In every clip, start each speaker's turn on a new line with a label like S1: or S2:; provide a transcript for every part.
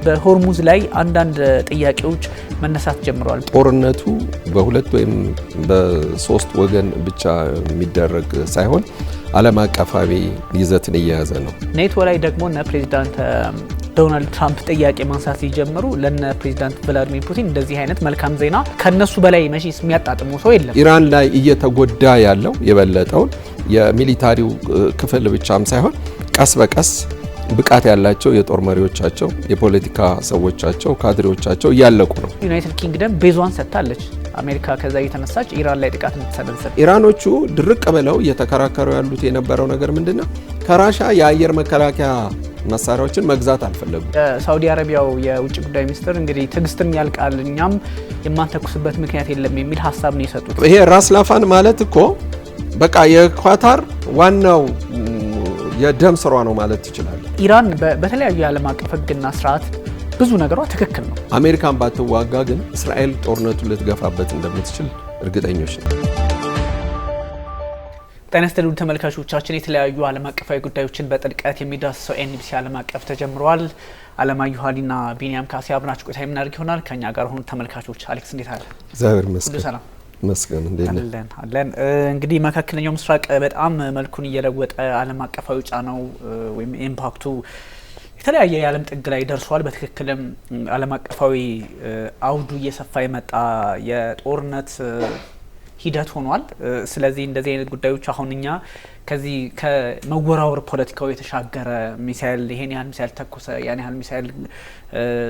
S1: በሆርሙዝ ላይ አንዳንድ ጥያቄዎች መነሳት ጀምረዋል።
S2: ጦርነቱ በሁለት ወይም በሶስት ወገን ብቻ የሚደረግ ሳይሆን ዓለም አቀፋዊ ይዘትን እየያዘ ነው።
S1: ኔቶ ላይ ደግሞ እነ ፕሬዚዳንት ዶናልድ ትራምፕ ጥያቄ ማንሳት ሲጀምሩ ለነ ፕሬዚዳንት ቭላዲሚር ፑቲን እንደዚህ አይነት መልካም ዜና ከነሱ በላይ መቼስ የሚያጣጥሙ ሰው የለም።
S2: ኢራን ላይ እየተጎዳ ያለው የበለጠውን የሚሊታሪው ክፍል ብቻም ሳይሆን ቀስ በቀስ ብቃት ያላቸው የጦር መሪዎቻቸው፣ የፖለቲካ ሰዎቻቸው፣ ካድሬዎቻቸው እያለቁ ነው።
S1: ዩናይትድ ኪንግደም ቤዟን ሰጥታለች። አሜሪካ ከዛ የተነሳች ኢራን ላይ ጥቃት እንድትሰነዝር
S2: ኢራኖቹ ድርቅ ብለው እየተከራከሩ ያሉት የነበረው ነገር ምንድነው? ከራሻ የአየር መከላከያ መሳሪያዎችን መግዛት አልፈለጉም።
S1: የሳውዲ አረቢያው የውጭ ጉዳይ ሚኒስትር እንግዲህ ትዕግስትም ያልቃል እኛም የማንተኩስበት ምክንያት የለም የሚል ሀሳብ ነው የሰጡት።
S2: ይሄ ራስ ላፋን ማለት እኮ በቃ የኳታር ዋናው የደም ስሯ ነው ማለት ይችላል።
S1: ኢራን በተለያዩ የዓለም አቀፍ ሕግና ስርዓት ብዙ ነገሯ ትክክል ነው።
S2: አሜሪካን ባትዋጋ ግን እስራኤል ጦርነቱን ልትገፋበት እንደምትችል እርግጠኞች ነው።
S1: ጤና ይስጥልኝ ተመልካቾቻችን፣ የተለያዩ ዓለም አቀፋዊ ጉዳዮችን በጥልቀት የሚዳስሰው ኤንቢሲ ዓለም አቀፍ ተጀምሯል። አለማየሁ ሀሊና ቢኒያም ካሴ አብራችሁ ቆይታ የምናደርግ ይሆናል። ከኛ ጋር ሆኑ ተመልካቾች። አሌክስ እንዴት አለ?
S2: እግዚአብሔር ይመስገን።
S1: ሁሉ ሰላም
S2: መስገን
S1: አለን። እንግዲህ መካከለኛው ምስራቅ በጣም መልኩን እየለወጠ ዓለም አቀፋዊ ጫናው ወይም ኢምፓክቱ የተለያየ የዓለም ጥግ ላይ ደርሷል። በትክክልም ዓለም አቀፋዊ አውዱ እየሰፋ የመጣ የጦርነት ሂደት ሆኗል። ስለዚህ እንደዚህ አይነት ጉዳዮች አሁን እኛ ከዚህ ከመወራወር ፖለቲካው የተሻገረ ሚሳኤል ይሄን ያህል ሚሳኤል ተኮሰ፣ ያን ያህል ሚሳኤል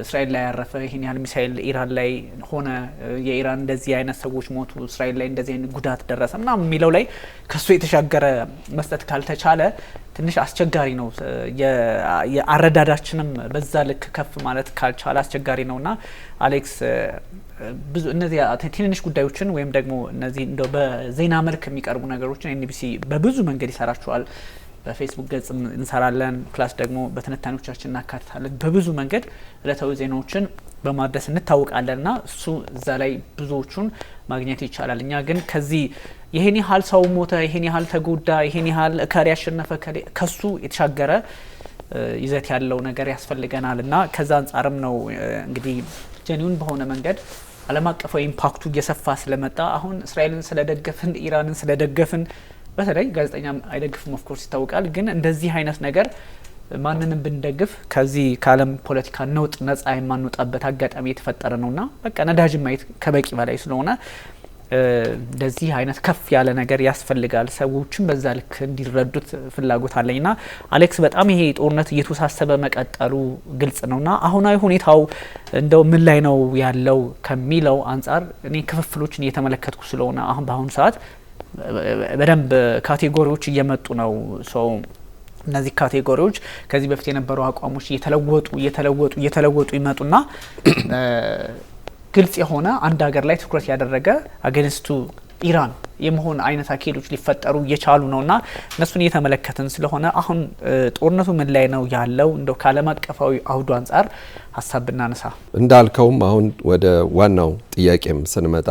S1: እስራኤል ላይ ያረፈ፣ ይሄን ያህል ሚሳኤል ኢራን ላይ ሆነ፣ የኢራን እንደዚህ አይነት ሰዎች ሞቱ፣ እስራኤል ላይ እንደዚህ አይነት ጉዳት ደረሰ ምናምን የሚለው ላይ ከሱ የተሻገረ መስጠት ካልተቻለ ትንሽ አስቸጋሪ ነው። የአረዳዳችንም በዛ ልክ ከፍ ማለት ካልቻለ አስቸጋሪ ነውና አሌክስ ብዙ እነዚህ ትንንሽ ጉዳዮችን ወይም ደግሞ እነዚህ እንደው በዜና መልክ የሚቀርቡ ነገሮችን ኤንቢሲ በብዙ መንገድ ይሰራቸዋል። በፌስቡክ ገጽ እንሰራለን፣ ፕላስ ደግሞ በትንታኔዎቻችን እናካትታለን። በብዙ መንገድ ዕለታዊ ዜናዎችን በማድረስ እንታወቃለንና እሱ እዛ ላይ ብዙዎቹን ማግኘት ይቻላል። እኛ ግን ከዚህ ይሄን ያህል ሰው ሞተ፣ ይሄን ያህል ተጎዳ፣ ይሄን ያህል እከሌ ያሸነፈ ከሱ የተሻገረ ይዘት ያለው ነገር ያስፈልገናልና ከዛ አንጻርም ነው እንግዲህ ጀኒውን በሆነ መንገድ ዓለም አቀፋዊ ኢምፓክቱ እየሰፋ ስለመጣ አሁን እስራኤልን ስለደገፍን ኢራንን ስለደገፍን በተለይ ጋዜጠኛ አይደግፍም ኦፍ ኮርስ ይታወቃል። ግን እንደዚህ አይነት ነገር ማንንም ብንደግፍ ከዚህ ከዓለም ፖለቲካ ነውጥ ነጻ የማንወጣበት አጋጣሚ የተፈጠረ ነውና በቃ ነዳጅ ማየት ከበቂ በላይ ስለሆነ እንደዚህ አይነት ከፍ ያለ ነገር ያስፈልጋል። ሰዎችም በዛ ልክ እንዲረዱት ፍላጎት አለኝና አሌክስ በጣም ይሄ ጦርነት እየተወሳሰበ መቀጠሉ ግልጽ ነውና አሁናዊ ሁኔታው እንደው ምን ላይ ነው ያለው ከሚለው አንጻር እኔ ክፍፍሎችን እየተመለከትኩ ስለሆነ አሁን በአሁኑ ሰዓት በደንብ ካቴጎሪዎች እየመጡ ነው። ሰው እነዚህ ካቴጎሪዎች ከዚህ በፊት የነበሩ አቋሞች እየተለወጡ ይመጡና ግልጽ የሆነ አንድ ሀገር ላይ ትኩረት ያደረገ አገንስቱ ኢራን የመሆን አይነት አካሄዶች ሊፈጠሩ እየቻሉ ነውና እነሱን እየተመለከትን ስለሆነ አሁን ጦርነቱ ምን ላይ ነው ያለው እንደው ከዓለም አቀፋዊ አውዱ አንጻር ሀሳብ ብናነሳ
S2: እንዳልከውም አሁን ወደ ዋናው ጥያቄም ስንመጣ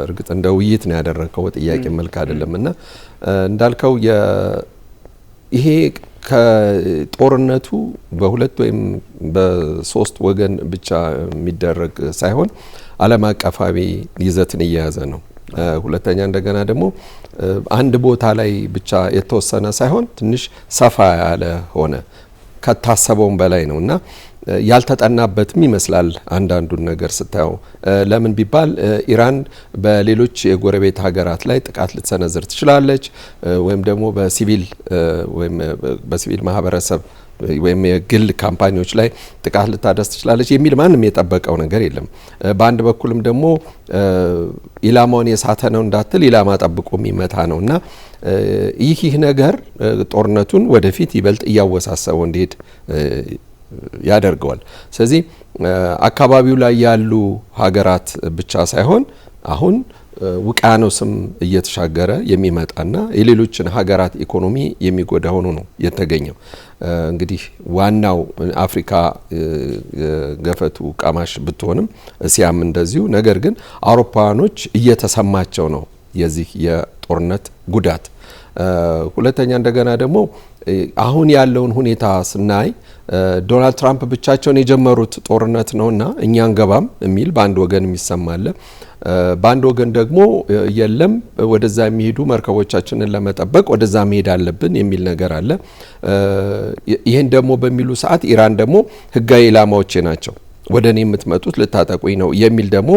S2: እርግጥ እንደ ውይይት ነው ያደረከው ጥያቄ መልክ አይደለምና እንዳልከው ይሄ ከጦርነቱ በሁለት ወይም በሶስት ወገን ብቻ የሚደረግ ሳይሆን ዓለም አቀፋዊ ይዘትን እየያዘ ነው። ሁለተኛ እንደገና ደግሞ አንድ ቦታ ላይ ብቻ የተወሰነ ሳይሆን ትንሽ ሰፋ ያለ ሆነ ከታሰበውም በላይ ነውና ያልተጠናበትም ይመስላል አንዳንዱን ነገር ስታየው። ለምን ቢባል ኢራን በሌሎች የጎረቤት ሀገራት ላይ ጥቃት ልትሰነዝር ትችላለች ወይም ደግሞ በሲቪል ማህበረሰብ ወይም የግል ካምፓኒዎች ላይ ጥቃት ልታደርስ ትችላለች የሚል ማንም የጠበቀው ነገር የለም። በአንድ በኩልም ደግሞ ኢላማውን የሳተ ነው እንዳትል ኢላማ ጠብቆ የሚመታ ነውና ይህ ነገር ጦርነቱን ወደፊት ይበልጥ እያወሳሰበው እንዲሄድ ያደርገዋል። ስለዚህ አካባቢው ላይ ያሉ ሀገራት ብቻ ሳይሆን አሁን ውቅያኖስም እየተሻገረ የሚመጣና የሌሎችን ሀገራት ኢኮኖሚ የሚጎዳ ሆኖ ነው የተገኘው። እንግዲህ ዋናው አፍሪካ ገፈቱ ቀማሽ ብትሆንም እስያም እንደዚሁ። ነገር ግን አውሮፓውያኖች እየተሰማቸው ነው የዚህ የጦርነት ጉዳት። ሁለተኛ እንደገና ደግሞ አሁን ያለውን ሁኔታ ስናይ ዶናልድ ትራምፕ ብቻቸውን የጀመሩት ጦርነት ነውና እኛ አንገባም የሚል በአንድ ወገን የሚሰማለ፣ በአንድ ወገን ደግሞ የለም ወደዛ የሚሄዱ መርከቦቻችንን ለመጠበቅ ወደዛ መሄድ አለብን የሚል ነገር አለ። ይህን ደግሞ በሚሉ ሰዓት ኢራን ደግሞ ህጋዊ ኢላማዎቼ ናቸው ወደ እኔ የምትመጡት ልታጠቁኝ ነው የሚል ደግሞ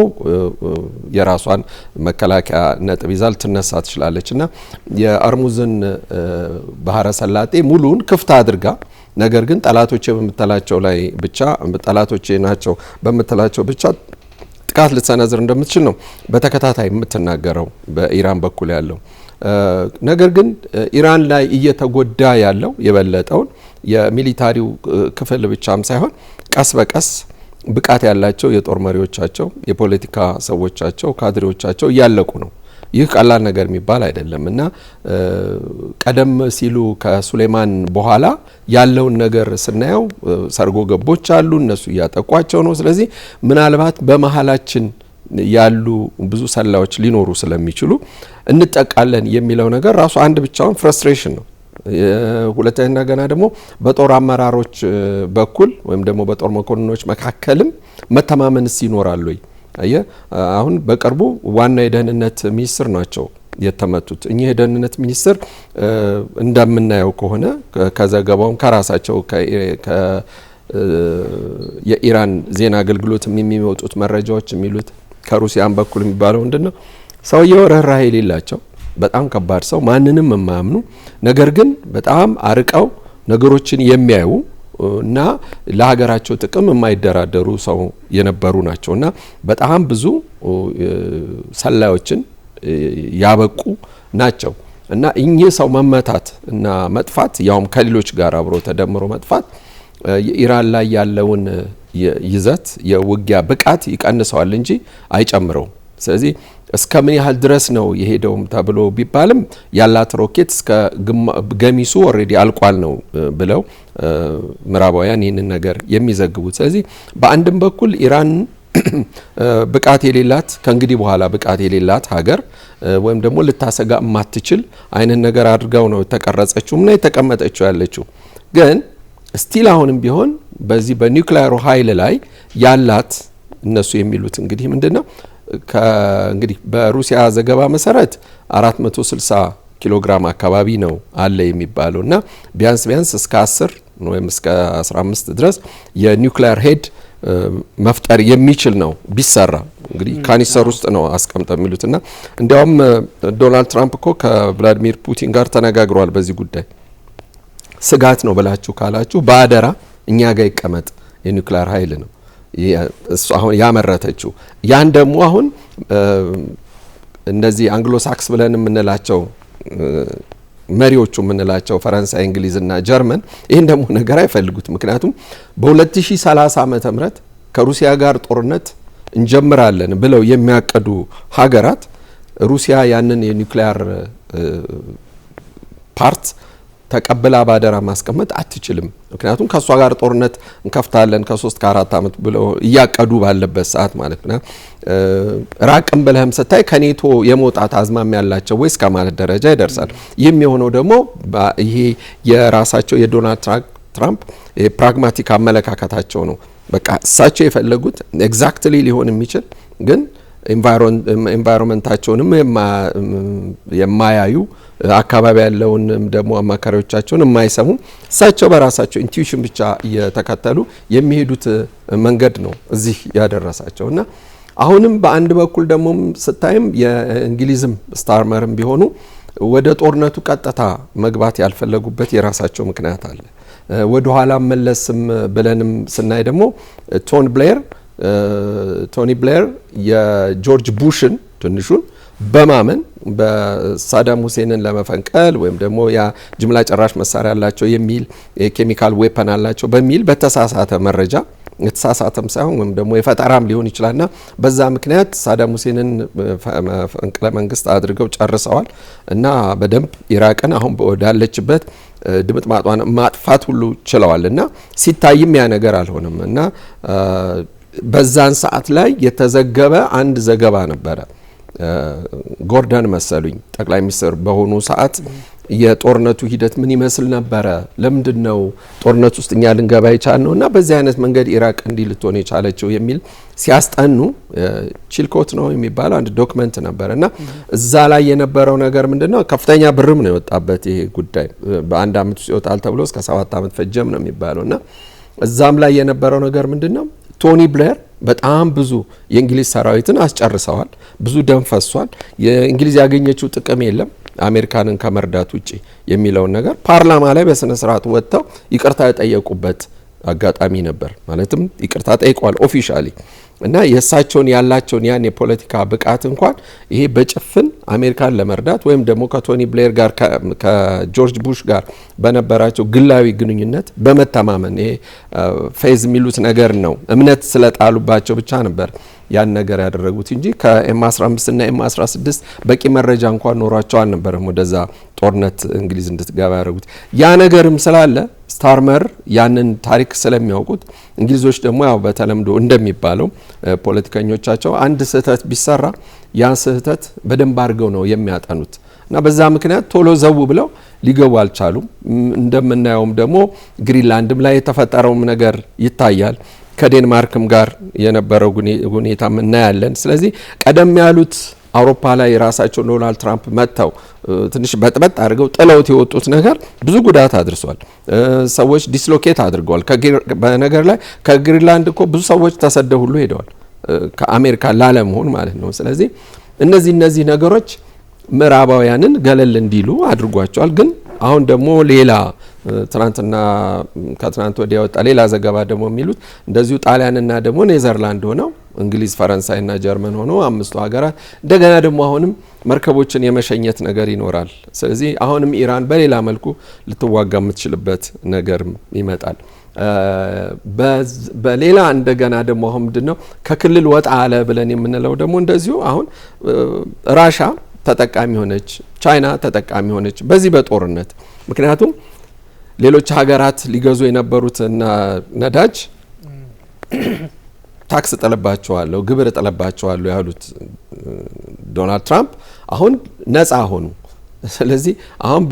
S2: የራሷን መከላከያ ነጥብ ይዛ ልትነሳ ትችላለች እና የአርሙዝን ባህረ ሰላጤ ሙሉን ክፍት አድርጋ ነገር ግን ጠላቶቼ በምትላቸው ላይ ብቻ ጠላቶቼ ናቸው በምትላቸው ብቻ ጥቃት ልትሰነዝር እንደምትችል ነው በተከታታይ የምትናገረው በኢራን በኩል ያለው ነገር ግን ኢራን ላይ እየተጎዳ ያለው የበለጠውን የሚሊታሪው ክፍል ብቻም ሳይሆን ቀስ በቀስ ብቃት ያላቸው የጦር መሪዎቻቸው የፖለቲካ ሰዎቻቸው ካድሬዎቻቸው እያለቁ ነው። ይህ ቀላል ነገር የሚባል አይደለም እና ቀደም ሲሉ ከሱሌማን በኋላ ያለውን ነገር ስናየው ሰርጎ ገቦች አሉ፣ እነሱ እያጠቋቸው ነው። ስለዚህ ምናልባት በመሃላችን ያሉ ብዙ ሰላዮች ሊኖሩ ስለሚችሉ እንጠቃለን የሚለው ነገር ራሱ አንድ ብቻውን ፍረስትሬሽን ነው። ሁለተኛ ገና ደግሞ በጦር አመራሮች በኩል ወይም ደግሞ በጦር መኮንኖች መካከልም መተማመንስ ይኖራል ወይ? አሁን በቅርቡ ዋና የደህንነት ሚኒስትር ናቸው የተመቱት። እኚህ የደህንነት ሚኒስትር እንደምናየው ከሆነ ከዘገባውም ከራሳቸው የኢራን ዜና አገልግሎት የሚወጡት መረጃዎች የሚሉት ከሩሲያን በኩል የሚባለው ምንድነው? ሰውየው ርህራሄ የሌላቸው በጣም ከባድ ሰው፣ ማንንም የማያምኑ ነገር ግን በጣም አርቀው ነገሮችን የሚያዩ እና ለሀገራቸው ጥቅም የማይደራደሩ ሰው የነበሩ ናቸው እና በጣም ብዙ ሰላዮችን ያበቁ ናቸው እና እኚህ ሰው መመታት እና መጥፋት ያውም ከሌሎች ጋር አብሮ ተደምሮ መጥፋት የኢራን ላይ ያለውን ይዘት የውጊያ ብቃት ይቀንሰዋል እንጂ አይጨምረውም። ስለዚህ እስከ ምን ያህል ድረስ ነው የሄደውም ተብሎ ቢባልም ያላት ሮኬት እስከ ገሚሱ ኦሬዲ አልቋል ነው ብለው ምዕራባውያን ይህንን ነገር የሚዘግቡት። ስለዚህ በአንድም በኩል ኢራን ብቃት የሌላት ከእንግዲህ በኋላ ብቃት የሌላት ሀገር ወይም ደግሞ ልታሰጋ የማትችል አይነት ነገር አድርጋው ነው የተቀረጸችውና የተቀመጠችው ያለችው። ግን ስቲል አሁንም ቢሆን በዚህ በኒውክሊየሩ ኃይል ላይ ያላት እነሱ የሚሉት እንግዲህ ምንድነው እንግዲህ በሩሲያ ዘገባ መሰረት 460 ኪሎ ግራም አካባቢ ነው አለ የሚባለው እና ቢያንስ እስከ 10 ወይም እስከ 15 ድረስ የኒውክሊየር ሄድ መፍጠር የሚችል ነው ቢሰራ። እንግዲህ ካኒስተር ውስጥ ነው አስቀምጠው የሚሉትና እንዲያውም ዶናልድ ትራምፕ እኮ ከቭላዲሚር ፑቲን ጋር ተነጋግሯል በዚህ ጉዳይ። ስጋት ነው ብላችሁ ካላችሁ በአደራ እኛ ጋር ይቀመጥ የኒውክሊየር ኃይል ነው እሱ አሁን ያመረተችው። ያን ደግሞ አሁን እንደዚህ አንግሎ ሳክስ ብለን የምንላቸው መሪዎቹ የምንላቸው ፈረንሳይ፣ እንግሊዝና ጀርመን ይህን ደግሞ ነገር አይፈልጉት። ምክንያቱም በ2030 ዓመተ ምህረት ከሩሲያ ጋር ጦርነት እንጀምራለን ብለው የሚያቀዱ ሀገራት ሩሲያ ያንን የኒውክሊየር ፓርት ተቀብላ ባደራ ማስቀመጥ አትችልም። ምክንያቱም ከሷ ጋር ጦርነት እንከፍታለን ከ3 ከ4 አመት ብለው እያቀዱ ባለበት ሰዓት ማለት ነው። ራቅም ብለህም ስታይ ከኔቶ የመውጣት አዝማም ያላቸው ወይስ ከማለት ደረጃ ይደርሳል። ይህም የሆነው ደግሞ ይሄ የራሳቸው የዶናልድ ትራምፕ የፕራግማቲክ አመለካከታቸው ነው። በቃ እሳቸው የፈለጉት ኤግዛክትሊ ሊሆን የሚችል ግን ኤንቫይሮንመንታቸውንም የማያዩ አካባቢ ያለውን ደግሞ አማካሪዎቻቸውን የማይሰሙ እሳቸው በራሳቸው ኢንቱዊሽን ብቻ እየተከተሉ የሚሄዱት መንገድ ነው እዚህ ያደረሳቸውና አሁንም በአንድ በኩል ደግሞ ስታይም የእንግሊዝም ስታርመርም ቢሆኑ ወደ ጦርነቱ ቀጥታ መግባት ያልፈለጉበት የራሳቸው ምክንያት አለ። ወደ ኋላ መለስም ብለንም ስናይ ደግሞ ቶኒ ብሌር የጆርጅ ቡሽን ትንሹን በማመን በሳዳም ሁሴንን ለመፈንቀል ወይም ደግሞ ያ ጅምላ ጨራሽ መሳሪያ ያላቸው የሚል የኬሚካል ዌፐን አላቸው በሚል በተሳሳተ መረጃ የተሳሳተም ሳይሆን ወይም ደግሞ የፈጠራም ሊሆን ይችላልና በዛ ምክንያት ሳዳም ሁሴንን መፈንቅለ መንግስት አድርገው ጨርሰዋል እና በደንብ ኢራቅን አሁን ወዳለችበት ድምጥማጧን ማጥፋት ሁሉ ችለዋልና ሲታይም ያ ነገር አልሆነም እና በዛን ሰዓት ላይ የተዘገበ አንድ ዘገባ ነበረ። ጎርደን መሰሉኝ ጠቅላይ ሚኒስትር በሆኑ ሰዓት የጦርነቱ ሂደት ምን ይመስል ነበረ፣ ለምንድነው ጦርነት ውስጥ እኛ ልንገባ የቻልነው እና በዚህ አይነት መንገድ ኢራቅ እንዲህ ልትሆን የቻለችው የሚል ሲያስጠኑ ቺልኮት ነው የሚባለው አንድ ዶክመንት ነበር እና እዛ ላይ የነበረው ነገር ምንድነው ከፍተኛ ብርም ነው የወጣበት ይሄ ጉዳይ በአንድ አመት ውስጥ ይወጣል ተብሎ እስከ 7 አመት ፈጀም ነው የሚባለው እና እዛም ላይ የነበረው ነገር ምንድነው ቶኒ ብሌር በጣም ብዙ የእንግሊዝ ሰራዊትን አስጨርሰዋል። ብዙ ደም ፈሷል። የእንግሊዝ ያገኘችው ጥቅም የለም አሜሪካንን ከመርዳት ውጪ የሚለውን ነገር ፓርላማ ላይ በስነ ስርዓት ወጥተው ይቅርታ የጠየቁበት አጋጣሚ ነበር። ማለትም ይቅርታ ጠይቀዋል ኦፊሻሊ እና የእሳቸውን ያላቸውን ያን የፖለቲካ ብቃት እንኳን ይሄ በጭፍን አሜሪካን ለመርዳት ወይም ደግሞ ከቶኒ ብሌር ጋር ከጆርጅ ቡሽ ጋር በነበራቸው ግላዊ ግንኙነት በመተማመን ይሄ ፌዝ የሚሉት ነገር ነው እምነት ስለጣሉባቸው ብቻ ነበር ያን ነገር ያደረጉት እንጂ ከኤም15 እና ኤም16 በቂ መረጃ እንኳን ኖሯቸው አልነበረም ወደዛ ጦርነት እንግሊዝ እንድትገባ ያደረጉት። ያ ነገርም ስላለ ስታርመር ያንን ታሪክ ስለሚያውቁት እንግሊዞች ደግሞ ያው በተለምዶ እንደሚባለው ፖለቲከኞቻቸው አንድ ስህተት ቢሰራ ያን ስህተት በደንብ አድርገው ነው የሚያጠኑት እና በዛ ምክንያት ቶሎ ዘው ብለው ሊገቡ አልቻሉም። እንደምናየውም ደግሞ ግሪንላንድም ላይ የተፈጠረውም ነገር ይታያል። ከዴንማርክም ጋር የነበረው ሁኔታ እናያለን። ስለዚህ ቀደም ያሉት አውሮፓ ላይ ራሳቸው ዶናልድ ትራምፕ መጥተው ትንሽ በጥበጥ አድርገው ጥለውት የወጡት ነገር ብዙ ጉዳት አድርሷል። ሰዎች ዲስሎኬት አድርገዋል። በነገር ላይ ከግሪንላንድ እኮ ብዙ ሰዎች ተሰደው ሁሉ ሄደዋል ከአሜሪካ ላለመሆን ማለት ነው። ስለዚህ እነዚህ ነገሮች ምዕራባውያንን ገለል እንዲሉ አድርጓቸዋል። ግን አሁን ደግሞ ሌላ ትናንትና ከትናንት ወዲያ ወጣ ሌላ ዘገባ ደግሞ የሚሉት እንደዚሁ ጣሊያንና ደግሞ ኔዘርላንድ ሆነው እንግሊዝ፣ ፈረንሳይና ጀርመን ሆነው 5 ሀገራት እንደገና ደግሞ አሁንም መርከቦችን የመሸኘት ነገር ይኖራል። ስለዚህ አሁንም ኢራን በሌላ መልኩ ልትዋጋ የምትችልበት ነገር ይመጣል። በሌላ እንደገና ደግሞ አሁን ምንድነው ከክልል ወጣ አለ ብለን የምንለው ደግሞ እንደዚሁ አሁን ራሻ ተጠቃሚ ሆነች፣ ቻይና ተጠቃሚ ሆነች በዚህ በጦርነት ምክንያቱም ሌሎች ሀገራት ሊገዙ የነበሩትና ነዳጅ ታክስ ጥለባቸዋለሁ ግብር ጥለባቸዋለሁ ያሉት ዶናልድ ትራምፕ አሁን ነፃ ሆኑ። ስለዚህ አሁን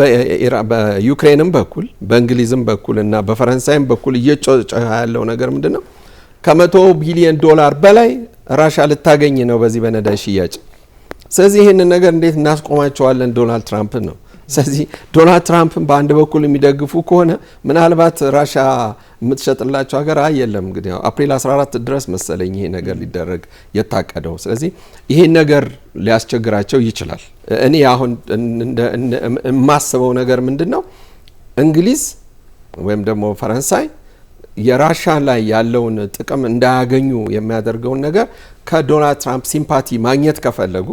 S2: በዩክሬንም በኩል በእንግሊዝም በኩል እና በፈረንሳይም በኩል እየጮኸ ያለው ነገር ምንድነው ከ100 ቢሊዮን ዶላር በላይ ራሻ ልታገኝ ነው በዚህ በነዳጅ ሽያጭ። ስለዚህ ይሄንን ነገር እንዴት እናስቆማቸዋለን ዶናልድ ትራምፕን ነው። ስለዚህ ዶናልድ ትራምፕን በአንድ በኩል የሚደግፉ ከሆነ ምናልባት ራሻ የምትሸጥላቸው ሀገር የለም እንግዲህ አፕሪል 14 ድረስ መሰለኝ ይሄ ነገር ሊደረግ የታቀደው። ስለዚህ ይሄን ነገር ሊያስቸግራቸው ይችላል። እኔ አሁን የማስበው ነገር ምንድነው እንግሊዝ ወይም ደግሞ ፈረንሳይ የራሻ ላይ ያለውን ጥቅም እንዳያገኙ የሚያደርገውን ነገር ከዶናልድ ትራምፕ ሲምፓቲ ማግኘት ከፈለጉ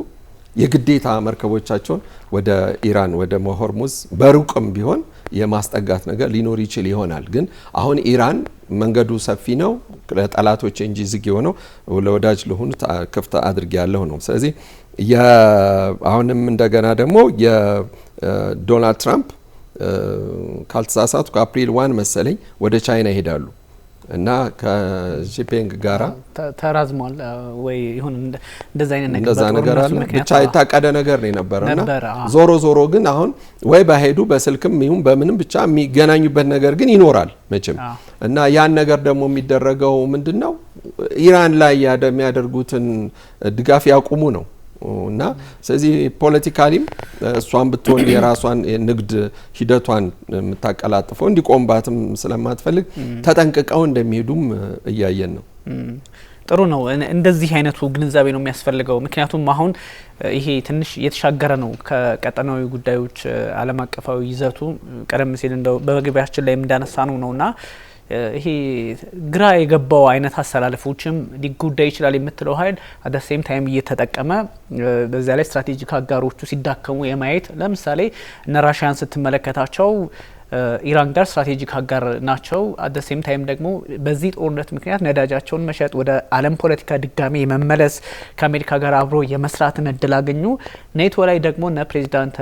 S2: የግዴታ መርከቦቻቸውን ወደ ኢራን ወደ ሆርሙዝ በሩቅም ቢሆን የማስጠጋት ነገር ሊኖር ይችል ይሆናል። ግን አሁን ኢራን መንገዱ ሰፊ ነው ለጠላቶች እንጂ ዝግ የሆነው ለወዳጅ ለሆኑት ክፍት አድርጌ ያለው ነው። ስለዚህ አሁንም እንደገና ደግሞ የዶናልድ ትራምፕ ካልተሳሳቱ ከአፕሪል 1 መሰለኝ ወደ ቻይና ይሄዳሉ እና ከሺፒንግ ጋራ
S1: ተራዝሟል ወይ ይሁን እንደዛ አይነት ነገር
S2: እንደዛ ነገር አለ ብቻ የታቀደ ነገር ነው የነበረውና ዞሮ ግን አሁን ወይ ባሄዱ በስልክም ይሁን በምንም ብቻ የሚገናኙበት ነገር ግን ይኖራል መቼም እና ያን ነገር ደግሞ የሚደረገው ምንድነው ኢራን ላይ የሚያደርጉትን ድጋፍ ያቁሙ ነው እና ስለዚህ ፖለቲካሊም እሷን ብትሆን የራሷን ንግድ ሂደቷን የምታቀላጥፈው እንዲቆምባትም ስለማትፈልግ ተጠንቅቀው እንደሚሄዱም እያየን ነው።
S1: ጥሩ ነው። እንደዚህ አይነቱ ግንዛቤ ነው የሚያስፈልገው። ምክንያቱም አሁን ይሄ ትንሽ የተሻገረ ነው ከቀጠናዊ ጉዳዮች ዓለም አቀፋዊ ይዘቱ ቀደም ሲል እንደው በመግቢያችን ላይ እንዳነሳ ነውና ይሄ ግራ የገባው አይነት አሰላለፎችም ሊጎዳ ይችላል የምትለው ኃይል አት ሴም ታይም እየተጠቀመ በዛ ላይ ስትራቴጂክ አጋሮቹ ሲዳከሙ የማየት ለምሳሌ እነ ራሽያን ስትመለከታቸው ኢራን ጋር ስትራቴጂክ አጋር ናቸው። አት ሴም ታይም ደግሞ በዚህ ጦርነት ምክንያት ነዳጃቸውን መሸጥ ወደ ዓለም ፖለቲካ ድጋሚ የመመለስ ከአሜሪካ ጋር አብሮ የመስራትን እድል አገኙ። ኔቶ ላይ ደግሞ እነ ፕሬዚዳንት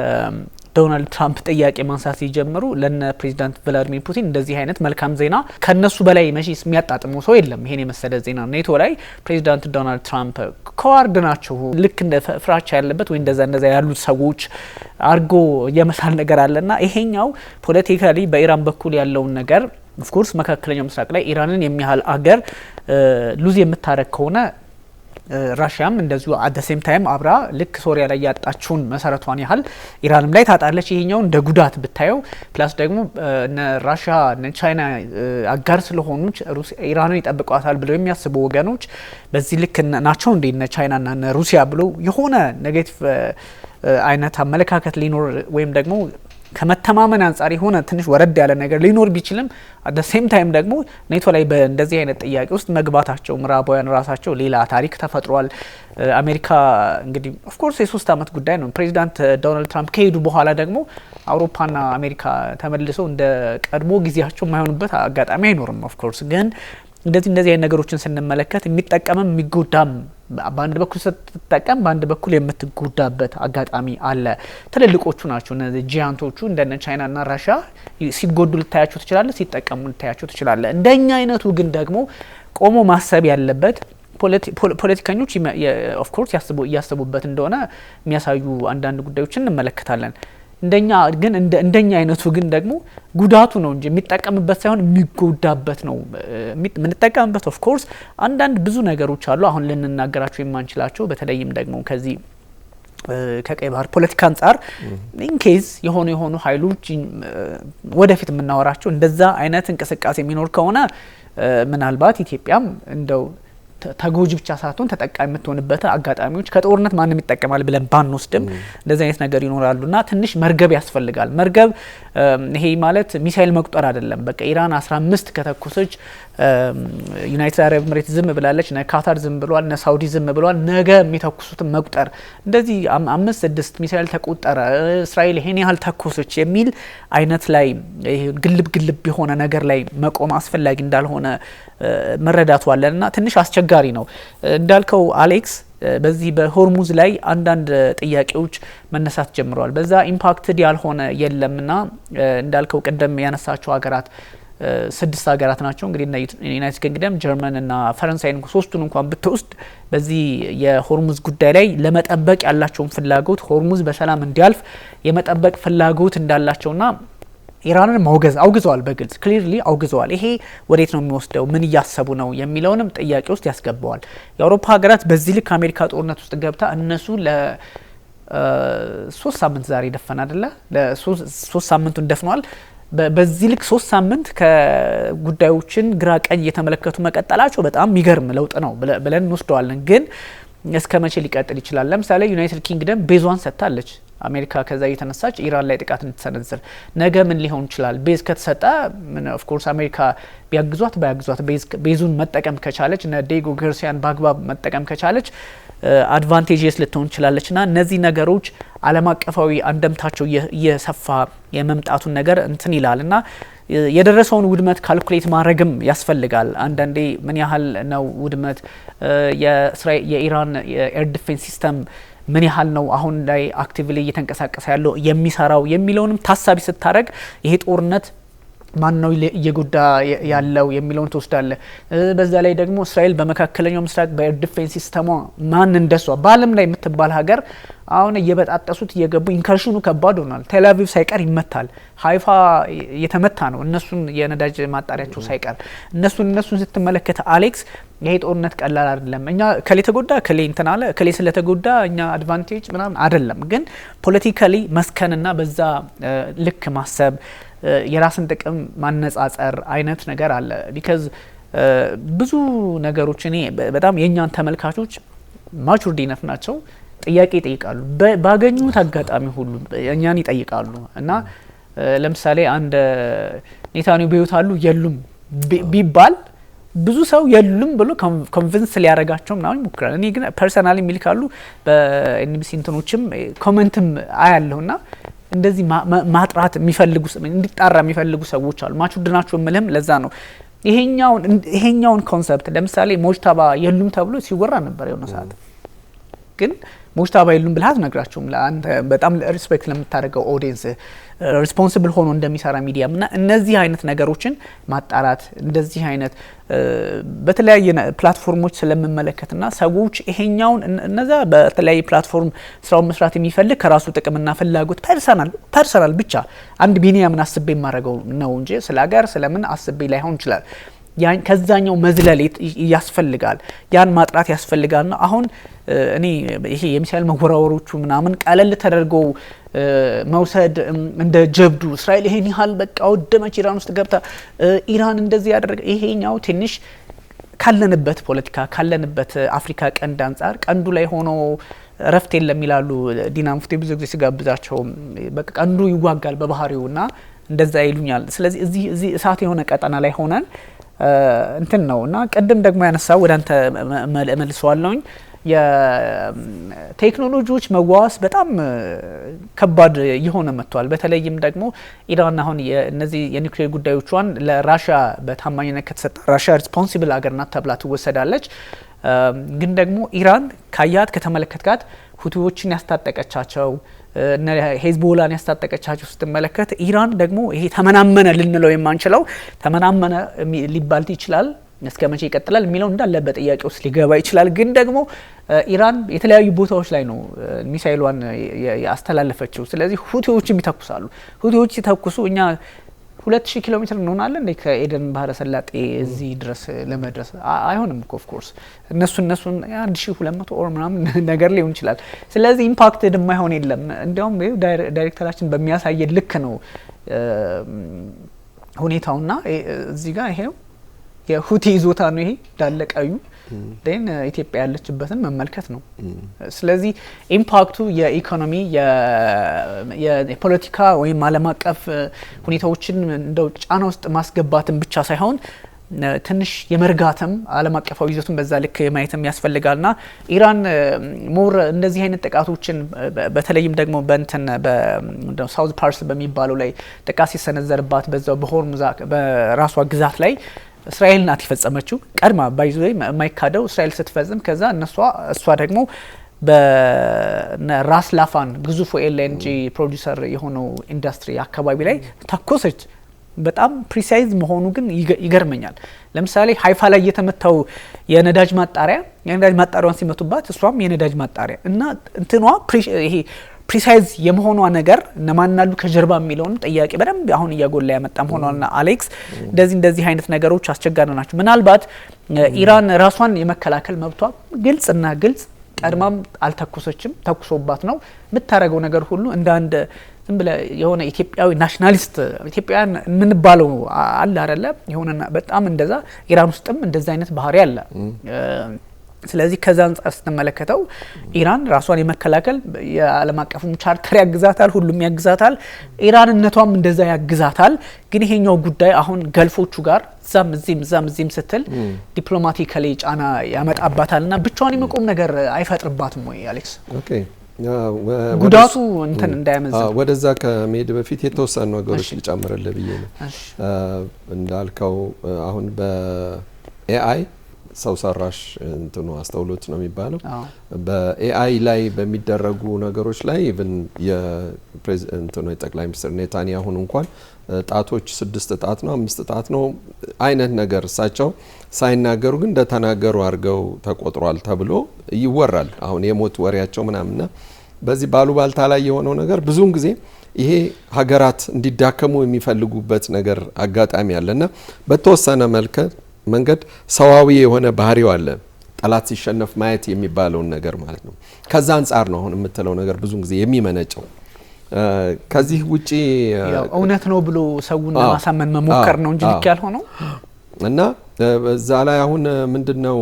S1: ዶናልድ ትራምፕ ጥያቄ ማንሳት ሲጀምሩ ለነ ፕሬዚዳንት ቭላዲሚር ፑቲን እንደዚህ አይነት መልካም ዜና ከነሱ በላይ መቼስ የሚያጣጥመው ሰው የለም። ይሄን የመሰለ ዜና ኔቶ ላይ ፕሬዚዳንት ዶናልድ ትራምፕ ከዋርድ ናቸው ልክ እንደ ፍራቻ ያለበት ወይ እንደዛ ያሉት ሰዎች አርጎ የመሳል ነገር አለና ይሄኛው ፖለቲካሊ በኢራን በኩል ያለውን ነገር ኦፍ ኮርስ መካከለኛው ምስራቅ ላይ ኢራንን የሚያህል አገር ሉዝ የምታረግ ከሆነ ራሽያም እንደዚሁ አት ዘ ሴም ታይም አብራ ልክ ሶሪያ ላይ ያጣችውን መሰረቷን ያህል ኢራንም ላይ ታጣለች። ይሄኛው እንደ ጉዳት ብታየው ፕላስ ደግሞ እነ ራሽያ እነ ቻይና አጋር ስለሆኑ ኢራንን ይጠብቋታል ብለው የሚያስቡ ወገኖች በዚህ ልክ ናቸው እንደ እነ ቻይናና እነ ሩሲያ ብለው የሆነ ኔጌቲቭ አይነት አመለካከት ሊኖር ወይም ደግሞ ከመተማመን አንጻር የሆነ ትንሽ ወረድ ያለ ነገር ሊኖር ቢችልም አት ዘ ሴም ታይም ደግሞ ኔቶ ላይ በእንደዚህ አይነት ጥያቄ ውስጥ መግባታቸው ምዕራባውያን ራሳቸው ሌላ ታሪክ ተፈጥሯል። አሜሪካ እንግዲህ ኦፍ ኮርስ የ3 አመት ጉዳይ ነው። ፕሬዚዳንት ዶናልድ ትራምፕ ከሄዱ በኋላ ደግሞ አውሮፓና አሜሪካ ተመልሰው እንደ ቀድሞ ጊዜያቸው የማይሆኑበት አጋጣሚ አይኖርም። ኦፍ ኮርስ ግን እንደዚህ አይነት ነገሮችን ስንመለከት የሚጠቀምም የሚጎዳም በአንድ በኩል ስትጠቀም በአንድ በኩል የምትጎዳበት አጋጣሚ አለ። ትልልቆቹ ናቸው እነዚህ ጂያንቶቹ እንደነ ቻይናና ራሽያ ሲጎዱ ልታያቸው ትችላለህ፣ ሲጠቀሙ ልታያቸው ትችላለህ። እንደኛ አይነቱ ግን ደግሞ ቆሞ ማሰብ ያለበት ፖለቲከኞች ኦፍ ኮርስ ያስቡበት እንደሆነ የሚያሳዩ አንዳንድ ጉዳዮችን እንመለከታለን። እንደኛ አይነቱ ግን ደግሞ ጉዳቱ ነው እንጂ የሚጠቀምበት ሳይሆን የሚጎዳበት ነው። የምንጠቀምበት ኦፍ ኮርስ አንዳንድ ብዙ ነገሮች አሉ አሁን ልንናገራቸው የማንችላቸው በተለይም ደግሞ ከዚህ ከቀይ ባህር ፖለቲካ አንጻር ኢንኬዝ የሆኑ ኃይሎች ወደፊት የምናወራቸው እንደዛ አይነት እንቅስቃሴ የሚኖር ከሆነ ምናልባት ኢትዮጵያም እንደው ተጎጂ ብቻ ሳትሆን ተጠቃሚ የምትሆንበት አጋጣሚዎች ከጦርነት ማንም ይጠቀማል ብለን ባንወስድም እንደዚህ አይነት ነገር ይኖራሉና ትንሽ መርገብ ያስፈልጋል። መርገብ ይሄ ማለት ሚሳኤል መቁጠር አይደለም። በቃ ኢራን 15 ከተኮሰች ዩናይትድ አረብ ኤምሬት ዝም ብላለች፣ ካታር ዝም ብሏል፣ ሳውዲ ዝም ብሏል። ነገ የሚተኩሱትን መቁጠር እንደዚህ 5-6 ሚሳኤል ተቆጠረ እስራኤል ይሄን ያህል ተኮሰች የሚል አይነት ላይ ግልብ የሆነ ነገር ላይ መቆም አስፈላጊ እንዳልሆነ መረዳቱ አለና ትንሽ አስቸጋሪ ነው። እንዳልከው አሌክስ በዚህ በሆርሙዝ ላይ አንዳንድ ጥያቄዎች መነሳት ጀምረዋል። በዛ ኢምፓክትድ ያልሆነ የለምና እንዳልከው ቀደም ያነሳቸው ሀገራት 6 ሀገራት ናቸው እንግዲህ ዩናይትድ ኪንግደም፣ ጀርመን እና ፈረንሳይን ሶስቱን እንኳን ብትወስድ በዚህ የሆርሙዝ ጉዳይ ላይ ለመጠበቅ ያላቸውን ፍላጎት ሆርሙዝ በሰላም እንዲያልፍ የመጠበቅ ፍላጎት እንዳላቸውና ኢራንን አውግዘዋል። በግልጽ ክሊርሊ አውግዘዋል። ይሄ ወዴት ነው የሚወስደው፣ ምን እያሰቡ ነው የሚለውንም ጥያቄ ውስጥ ያስገባዋል። የአውሮፓ ሀገራት በዚህ ልክ አሜሪካ ጦርነት ውስጥ ገብታ እነሱ ለ3 ሳምንት ዛሬ ደፈን አይደለ ለ3 ሳምንቱን ደፍኗል። በዚህ ልክ 3 ሳምንት ከጉዳዮችን ግራ ቀኝ እየተመለከቱ መቀጠላቸው በጣም የሚገርም ለውጥ ነው ብለን እንወስደዋለን። ግን እስከ መቼ ሊቀጥል ይችላል? ለምሳሌ ዩናይትድ ኪንግደም ቤዟን ሰጥታለች። አሜሪካ ከዛ እየተነሳች ኢራን ላይ ጥቃት እንድትሰነዝር ነገ ምን ሊሆን ይችላል? ቤዝ ከተሰጠ ኦፍ ኮርስ አሜሪካ ቢያግዟት ባያግዟት ቤዙን መጠቀም ከቻለች እና ዴጎ ገርሲያን በአግባብ መጠቀም ከቻለች አድቫንቴጅስ ልትሆን ይችላለች እና እነዚህ ነገሮች ዓለም አቀፋዊ አንደምታቸው እየሰፋ የመምጣቱን ነገር እንትን ይላል እና የደረሰውን ውድመት ካልኩሌት ማድረግም ያስፈልጋል። አንዳንዴ ምን ያህል ነው ውድመት የኢራን የኤር ዲፌንስ ሲስተም ምን ያህል ነው አሁን ላይ አክቲቭሊ እየተንቀሳቀሰ ያለው የሚሰራው የሚለውንም ታሳቢ ስታረግ ይሄ ጦርነት ማን ነው እየጎዳ ያለው የሚለውን ተወስዳለ። በዛ ላይ ደግሞ እስራኤል በመካከለኛው ምስራቅ በኤር ዲፌንስ ሲስተሟ ማን እንደሷ በዓለም ላይ የምትባል ሀገር አሁን እየበጣጠሱት እየገቡ ኢንከርሽኑ ከባድ ሆኗል። ቴልአቪቭ ሳይቀር ይመታል። ሃይፋ እየተመታ ነው። እነሱን የነዳጅ ማጣሪያቸው ሳይቀር እነሱን ስትመለከተ አሌክስ ይሄ ጦርነት ቀላል አይደለም። እኛ ከሌ ተጎዳ ከሌ እንትን አለ ከሌ ስለተጎዳ እኛ አድቫንቴጅ ምናምን አይደለም። ግን ፖለቲካሊ መስከንና በዛ ልክ ማሰብ የራስን ጥቅም ማነጻጸር አይነት ነገር አለ። ቢካዝ ብዙ ነገሮች እኔ በጣም የኛን ተመልካቾች ማቹርድ ኢነፍ ናቸው። ጥያቄ ይጠይቃሉ። ባገኙት አጋጣሚ ሁሉ እኛን ይጠይቃሉ እና ለምሳሌ አንድ ኔታንያሁ በህይወት አሉ የሉም ቢባል ብዙ ሰው የሉም ብሎ ኮንቪንስ ሊያረጋቸው ምናምን ይሞክራል። እኔ ግን ፐርሰናሊ ሚልካሉ በኤንቢሲ እንትኖችም ኮሜንትም አያለሁና እንደዚህ ማጥራት የሚፈልጉ እንዲጣራ የሚፈልጉ ሰዎች አሉ። ማቹርድ ናቸው የምልህም ለዛ ነው። ይሄኛውን ኮንሰፕት ለምሳሌ ሞጅታባ የሉም ተብሎ ሲወራ ነበር የሆነ ሰዓት። ግን ሙጅታባ የሉም ብለህ አትነግራቸውም። ለአንተ በጣም ሪስፔክት ለምታደርገው ኦዲየንስ ሪስፖንሲብል ሆኖ እንደሚሰራ ሚዲያም እና እነዚህ አይነት ነገሮችን ማጣራት እንደዚህ አይነት በተለያየ ፕላትፎርሞች ስለምመለከትና ሰዎች ይሄኛውን እነዛ በተለያየ ፕላትፎርም ስራውን መስራት የሚፈልግ ከራሱ ጥቅምና ፍላጎት ፐርሰናል ብቻ አንድ ቢኒያምን አስቤ የማደርገው ነው እንጂ ስለ ሀገር ስለምን አስቤ ላይሆን ይችላል። ያን ከዛኛው መዝለል ያስፈልጋል፣ ያን ማጥራት ያስፈልጋልና አሁን እኔ ይሄ የሚሳኤል መወራወሮቹ ምናምን ቀለል ተደርገው መውሰድ እንደ ጀብዱ እስራኤል ይሄን ያህል በቃ ወደመች ኢራን ውስጥ ገብታ ኢራን እንደዚህ ያደረገ ይሄኛው ትንሽ ካለንበት ፖለቲካ ካለንበት አፍሪካ ቀንድ አንጻር ቀንዱ ላይ ሆኖ ረፍት የለም ይላሉ ዲና ሙፍቲ ብዙ ጊዜ ሲጋብዛቸው በቃ ቀንዱ ይዋጋል በባህሪውና እንደዛ ይሉኛል። ስለዚህ እዚህ እሳት የሆነ ቀጠና ላይ ሆነን እንትን ነውና ቀደም ደግሞ ያነሳው ወደ አንተ መልሰዋለሁኝ የቴክኖሎጂዎች መዋዋስ በጣም ከባድ የሆነ መጥቷል። በተለይም ደግሞ ኢራን አሁን እነዚህ የኒውክሌር ጉዳዮቿን ለራሺያ በታማኝነት ከተሰጠ ራሺያ ሪስፖንሲብል አገር ናት ተብላ ትወሰዳለች። ግን ደግሞ ኢራን ካያት ከተመለከትካት ሁቲዎችን ያስታጠቀቻቸው እነ ሄዝቦላን ያስታጠቀቻቸው ስትመለከት ኢራን ደግሞ ይሄ ተመናመነ ልንለው የማንችለው ተመናመነ ሊባል ይችላል። እስከ መቼ ይቀጥላል የሚለው እንዳለ በጥያቄ ውስጥ ሊገባ ይችላል። ግን ደግሞ ኢራን የተለያዩ ቦታዎች ላይ ነው ሚሳኤሏን ያስተላለፈችው። ስለዚህ ሁቲዎችም ይተኩሳሉ። ሁቲዎች ሲተኩሱ እኛ 2000 ኪሎ ሜትር እንሆናለን እንዴ ከኤደን ባህረ ሰላጤ እዚህ ድረስ ለመድረስ አይሆንም እኮ ኦፍ ኮርስ እነሱን 1200 ኦር ምናምን ነገር ሊሆን ይችላል። ስለዚህ ኢምፓክትድ የማይሆን የለም። እንዲያውም ዳይሬክተራችን በሚያሳየን ልክ ነው ሁኔታውና እዚህ ጋር ይሄው የሁቲ ይዞታ ነው ይሄ ዳለቀዩ ደን ኢትዮጵያ ያለችበትን መመልከት ነው። ስለዚህ ኢምፓክቱ የኢኮኖሚ የፖለቲካ ወይም ዓለም አቀፍ ሁኔታዎችን እንደው ጫና ውስጥ ማስገባትን ብቻ ሳይሆን ትንሽ የመርጋትም ዓለም አቀፋዊ ይዘቱን በዛ ልክ ማየትም ያስፈልጋልና ኢራን ሞር እንደዚህ አይነት ጥቃቶችን በተለይም ደግሞ በእንትን በሳውዝ ፓርስ በሚባለው ላይ ጥቃት ሲሰነዘርባት በዛው በሆርሙዝ በራሷ ግዛት ላይ እስራኤል ናት የፈጸመችው ቀድማ ባይዞ የማይካደው እስራኤል ስትፈጽም ከዛ እሷ ደግሞ በራስ ላፋን ግዙፉ ኤልኤንጂ ፕሮዲዩሰር የሆነው ኢንዱስትሪ አካባቢ ላይ ተኮሰች። በጣም ፕሪሳይዝ መሆኑ ግን ይገርመኛል። ለምሳሌ ሃይፋ ላይ የተመታው የነዳጅ ማጣሪያዋን ሲመቱባት እሷም የነዳጅ ማጣሪያ እና እንትኗ ይሄ ፕሪሳይዝ የመሆኗ ነገር እነማናሉ ከጀርባ የሚለውን ጥያቄ በደንብ አሁን እያጎላ ያመጣም ሆኗልና አሌክስ እንደዚህ አይነት ነገሮች አስቸጋሪ ናቸው። ምናልባት ኢራን ራሷን የመከላከል መብቷ ግልጽና ግልጽ ቀድማም አልተኩሰችም ተኩሶባት ነው የምታረገው ነገር ሁሉ እንደ አንድ ዝም ብለ የሆነ ኢትዮጵያዊ ናሽናሊስት ኢትዮጵያን ምን ባለው አለ አይደለ የሆነ በጣም እንደዛ ኢራን ውስጥም እንደዛ አይነት ባህሪ አለ። ስለዚህ ከዛ አንፃር ስትመለከተው ኢራን ራሷን የመከላከል የዓለም አቀፉ ቻርተር ያግዛታል፣ ሁሉም ያግዛታል፣ ኢራንነቷም እንደዛ ያግዛታል። ግን ይሄኛው ጉዳይ አሁን ገልፎቹ ጋር ዛም እዚህም ስትል ዲፕሎማቲካሊ ጫና ያመጣባታልና ብቻዋን የመቆም ነገር አይፈጥርባትም ወይ አሌክስ?
S2: ኦኬ
S1: ጉዳቱ እንትን እንዳያመዝን
S2: ወደዛ ከመሄድ በፊት የተወሰኑ ነገሮች ልጨምርልህ ብዬ ነው። እንዳልከው አሁን በኤአይ ሰው ሰራሽ እንትኑ አስተውሎት ነው የሚባለው በኤአይ ላይ በሚደረጉ ነገሮች ላይ ኢቭን የፕሬዝዳንት ነው የጠቅላይ ሚኒስትር ኔታንያሁ እንኳን ጣቶች 6 ጣት ነው 5 ጣት ነው አይነት ነገር እሳቸው ሳይናገሩ ግን እንደተናገሩ አድርገው ተቆጥሯል ተብሎ ይወራል። አሁን የሞት ወሬያቸው ምናምንና በዚህ ባሉባልታ ላይ የሆነው ነገር ብዙውን ጊዜ ይሄ ሀገራት እንዲዳከሙ የሚፈልጉበት ነገር አጋጣሚ አለና በተወሰነ መንገድ ሰዋዊ የሆነ ባህሪው አለ ጠላት ሲሸነፍ ማየት የሚባለውን ነገር ማለት ነው። ከዛ አንፃር ነው አሁን የምትለው ነገር ብዙውን ጊዜ የሚመነጨው። ከዚህ ውጪ
S1: ያው እውነት ነው ብሎ ሰውን ለማሳመን መሞከር ነው እንጂ ልክ ያልሆነው
S2: እና በዛ ላይ አሁን ምንድነው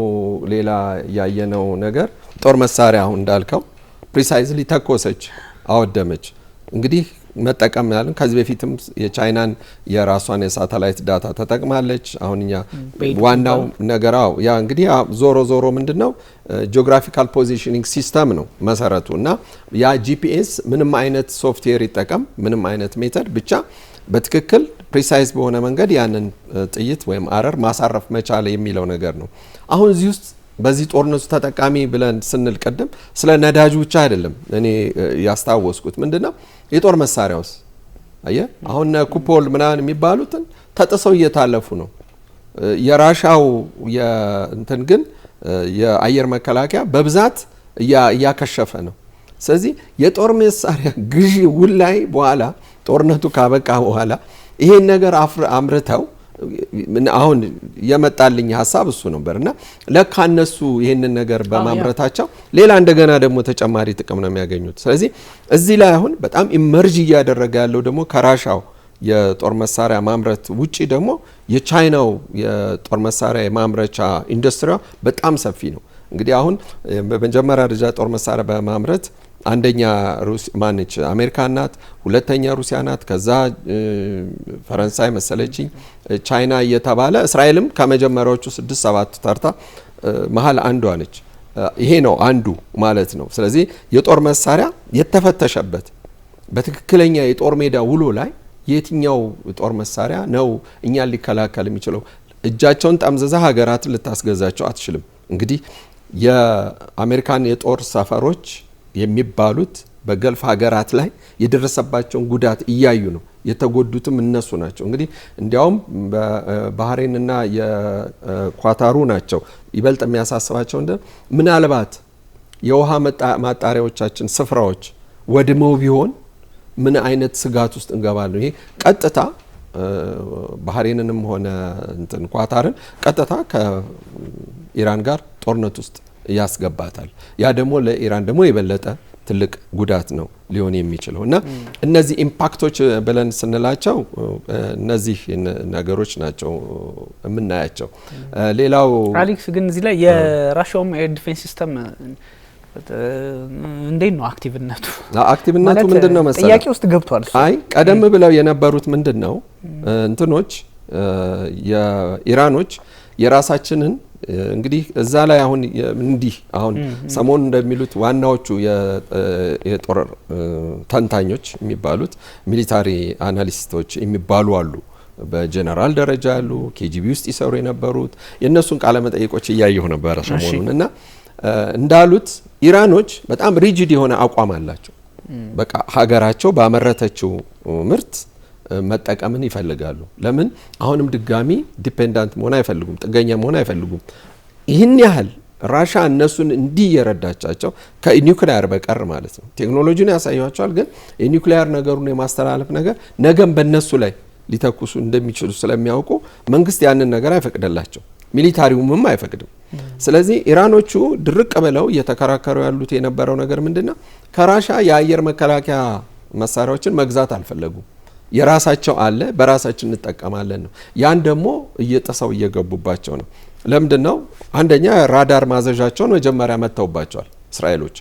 S2: ሌላ ያየነው ነገር ጦር መሳሪያ አሁን እንዳልከው ፕሪሳይዝሊ ተኮሰች፣ አወደመች። እንግዲህ መጠቀም ያለን ከዚህ በፊትም የቻይናን የራሷን የሳተላይት ዳታ ተጠቅማለች። አሁንኛ ዋናው ነገራው ያ እንግዲህ ዞሮ ምንድነው ጂኦግራፊካል ፖዚሽኒንግ ሲስተም ነው መሰረቱ እና ያ ጂፒኤስ ምንም አይነት ሶፍትዌር ይጠቀም ምንም አይነት ሜተድ ብቻ በትክክል ፕሪሳይዝ በሆነ መንገድ ያንን ጥይት ወይም አረር ማሳረፍ መቻል የሚለው ነገር ነው። አሁን እዚህ ውስጥ በዚህ ጦርነቱ ተጠቃሚ ብለን ስንል ቀደም ስለ ነዳጁ ብቻ አይደለም እኔ ያስታወስኩት ምንድነው የጦር መሳሪያውስ አየ አሁን ኩፖል ምናምን የሚባሉትን ተጥሰው እየታለፉ ነው የራሻው የእንትን ግን የአየር መከላከያ በብዛት ያከሸፈ ነው ስለዚህ የጦር መሳሪያ ግዢ ውል ላይ በኋላ ጦርነቱ ካበቃ በኋላ ይሄን ነገር አምርተው አሁን የመጣልኝ ሐሳብ እሱ ነበርና ለካ እነሱ ይሄንን ነገር በማምረታቸው ሌላ እንደገና ደግሞ ተጨማሪ ጥቅም ነው የሚያገኙት ስለዚህ እዚህ ላይ አሁን በጣም ኢመርጅ እያደረገ ያለው ደግሞ ከራሻው የጦር መሳሪያ ማምረት ውጪ ደግሞ የቻይናው የጦር መሳሪያ የማምረቻ ኢንዱስትሪ በጣም ሰፊ ነው እንግዲህ አሁን በመጀመሪያ ደረጃ ጦር መሳሪያ በማምረት አንደኛ ማንች አሜሪካ ናት ሁለተኛ ሩሲያ ናት ከዛ ፈረንሳይ መሰለችኝ ቻይና እየተባለ እስራኤልም ከመጀመሪያዎቹ 6-7 ተርታ መሃል አንዷ ነች ይሄ ነው አንዱ ማለት ነው ስለዚህ የጦር መሳሪያ የተፈተሸበት በትክክለኛ የጦር ሜዳ ውሎ ላይ የትኛው ጦር መሳሪያ ነው እኛን ሊከላከል የሚችለው እጃቸውን ጠምዘዛ ሀገራትን ልታስገዛቸው አትችልም እንግዲህ የአሜሪካን የጦር ሰፈሮች የሚባሉት በገልፍ ሀገራት ላይ የደረሰባቸውን ጉዳት እያዩ ነው የተጎዱትም እነሱ ናቸው እንግዲህ እንዲያውም ባህሬንና የኳታሩ ናቸው ይበልጥ የሚያሳስባቸው ምናልባት የውሃ ማጣሪያዎቻችን ስፍራዎች ወድመው ቢሆን ምን አይነት ስጋት ውስጥ እንገባለን ይሄ ቀጥታ ባህሬንንም ሆነ እንትን ኳታርን ቀጥታ ከኢራን ጋር ጦርነት ውስጥ ያስገባታል ያ ደግሞ ለኢራን ደግሞ የበለጠ ትልቅ ጉዳት ነው ሊሆን የሚችለው እና እነዚህ ኢምፓክቶች ብለን ስንላቸው እነዚህ ነገሮች ናቸው የምናያቸው ሌላው
S1: አሌክስ ግን እዚህ ላይ የራሻውም ኤር ዲፌንስ ሲስተም እንዴት ነው አክቲቭነቱ ምንድነው መሰለህ ጥያቄ ውስጥ ገብቷል
S2: አይ ቀደም ብለው የነበሩት ምንድነው እንትኖች የኢራኖች የራሳችንን እንግዲህ እዛ ላይ አሁን እንዲህ አሁን ሰሞኑን እንደሚሉት ዋናዎቹ የጦር ተንታኞች የሚባሉት ሚሊታሪ አናሊስቶች የሚባሉ አሉ በጀነራል ደረጃ ያሉ ኬጂቢ ውስጥ ይሰሩ የነበሩት የነሱን ቃለ መጠይቆች እያየሁ ነበር ሰሞኑን እና እንዳሉት ኢራኖች በጣም ሪጂድ የሆነ አቋም አላቸው በቃ ሀገራቸው ባመረተችው ምርት መጠቀምን ይፈልጋሉ ለምን አሁንም ድጋሚ ዲፔንዳንት መሆን አይፈልጉም ጥገኛ መሆን አይፈልጉም ይህን ያህል ራሻ እነሱን እንዲየረዳቻቸው ከኒውክሊየር በቀር ማለት ነው ቴክኖሎጂን ያሳያቸዋል ግን የኒውክሊየር ነገሩን የማስተላለፍ ነገር ነገም በእነሱ ላይ ሊተኩሱ እንደሚችሉ ስለሚያውቁ መንግስት ያንን ነገር አይፈቅድላቸው ሚሊታሪውም አይፈቅድም ስለዚህ ኢራኖቹ ድርቅ ብለው እየተከራከሩ ያሉት የነበረው ነገር ምንድነው ከራሻ የአየር መከላከያ መሳሪያዎችን መግዛት አልፈለጉም የራሳቸው አለ በራሳችን እንጠቀማለን ነው ያን ደግሞ እየተሰው እየገቡባቸው ነው ለምንድነው አንደኛ ራዳር ማዘዣቸውን መጀመሪያ መተውባቸዋል እስራኤሎች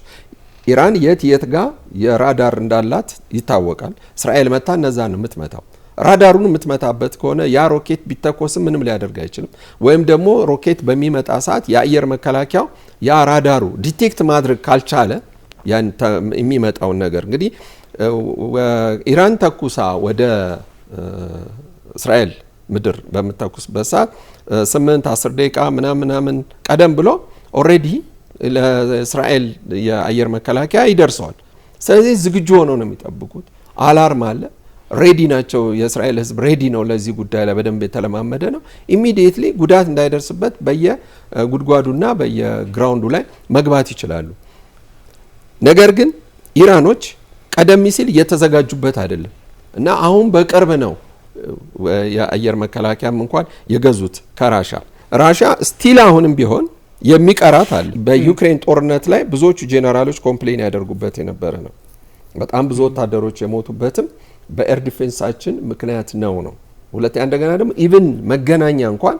S2: ኢራን የት ጋር የራዳር እንዳላት ይታወቃል እስራኤል መታ እነዛ ነው የምትመታው ራዳሩን የምትመታበት ከሆነ ያ ሮኬት ቢተኮስም ምንም ሊያደርግ አይችልም ወይም ደግሞ ሮኬት በሚመጣ ሰዓት የአየር መከላከያው ያ ራዳሩ ዲቴክት ማድረግ ካልቻለ ያን የሚመጣው ነገር እንግዲህ ኢራን ተኩሳ ወደ እስራኤል ምድር በመተኩስበት ሰዓት 8-10 ደቂቃ ምናምን ቀደም ብሎ ኦሬዲ ለእስራኤል የአየር መከላከያ ይደርሰዋል ስለዚህ ዝግጁ ሆነው ነው የሚጠብቁት አላርም አለ ሬዲ ናቸው የእስራኤል ህዝብ ሬዲ ነው ለዚህ ጉዳይ ላይ በደንብ የተለማመደ ነው ኢሚዲየትሊ ጉዳት እንዳይደርስበት በየጉድጓዱና በየግራውንዱ ላይ መግባት ይችላሉ ነገር ግን ኢራኖች ቀደም ሲል እየተዘጋጁበት አይደለም እና አሁን በቅርብ ነው የአየር መከላከያም እንኳን የገዙት ከራሻ ስቲል አሁንም ቢሆን የሚቀራት አለ በዩክሬን ጦርነት ላይ ብዙዎቹ ጄኔራሎች ኮምፕሌን ያደርጉበት የነበረ ነው በጣም ብዙ ወታደሮች የሞቱበትም በኤር ዲፌንሳችን ምክንያት ነው ሁለተኛ እንደገና ደግሞ ኢቭን መገናኛ እንኳን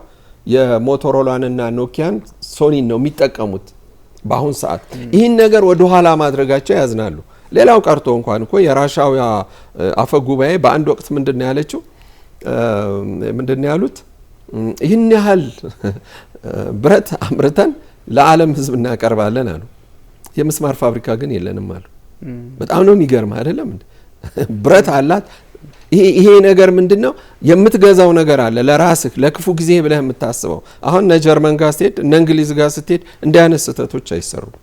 S2: የሞቶሮላንና ኖኪያን ሶኒን ነው የሚጠቀሙት በአሁን ሰዓት ይህን ነገር ወደ ኋላ ማድረጋቸው ያዝናሉ ሌላው ቀርቶ እንኳን እኮ የራሻው አፈጉባኤ በአንድ ወቅት ምንድነው ያለችው ምንድነው ያሉት ይህን ያህል ብረት አምርተን ለዓለም ህዝብ እናቀርባለን አሉ የምስማር ፋብሪካ ግን የለንም አሉ በጣም ነው የሚገርም አይደለም ብረት አላት ይሄ ነገር ምንድነው የምትገዛው ነገር አለ ለራስህ ለክፉ ጊዜ ብለህ የምታስበው። አሁን ጀርመን ጋር ስትሄድ እንግሊዝ ጋር ስትሄድ እንዲህ አይነት ስህተቶች አይሰሩም።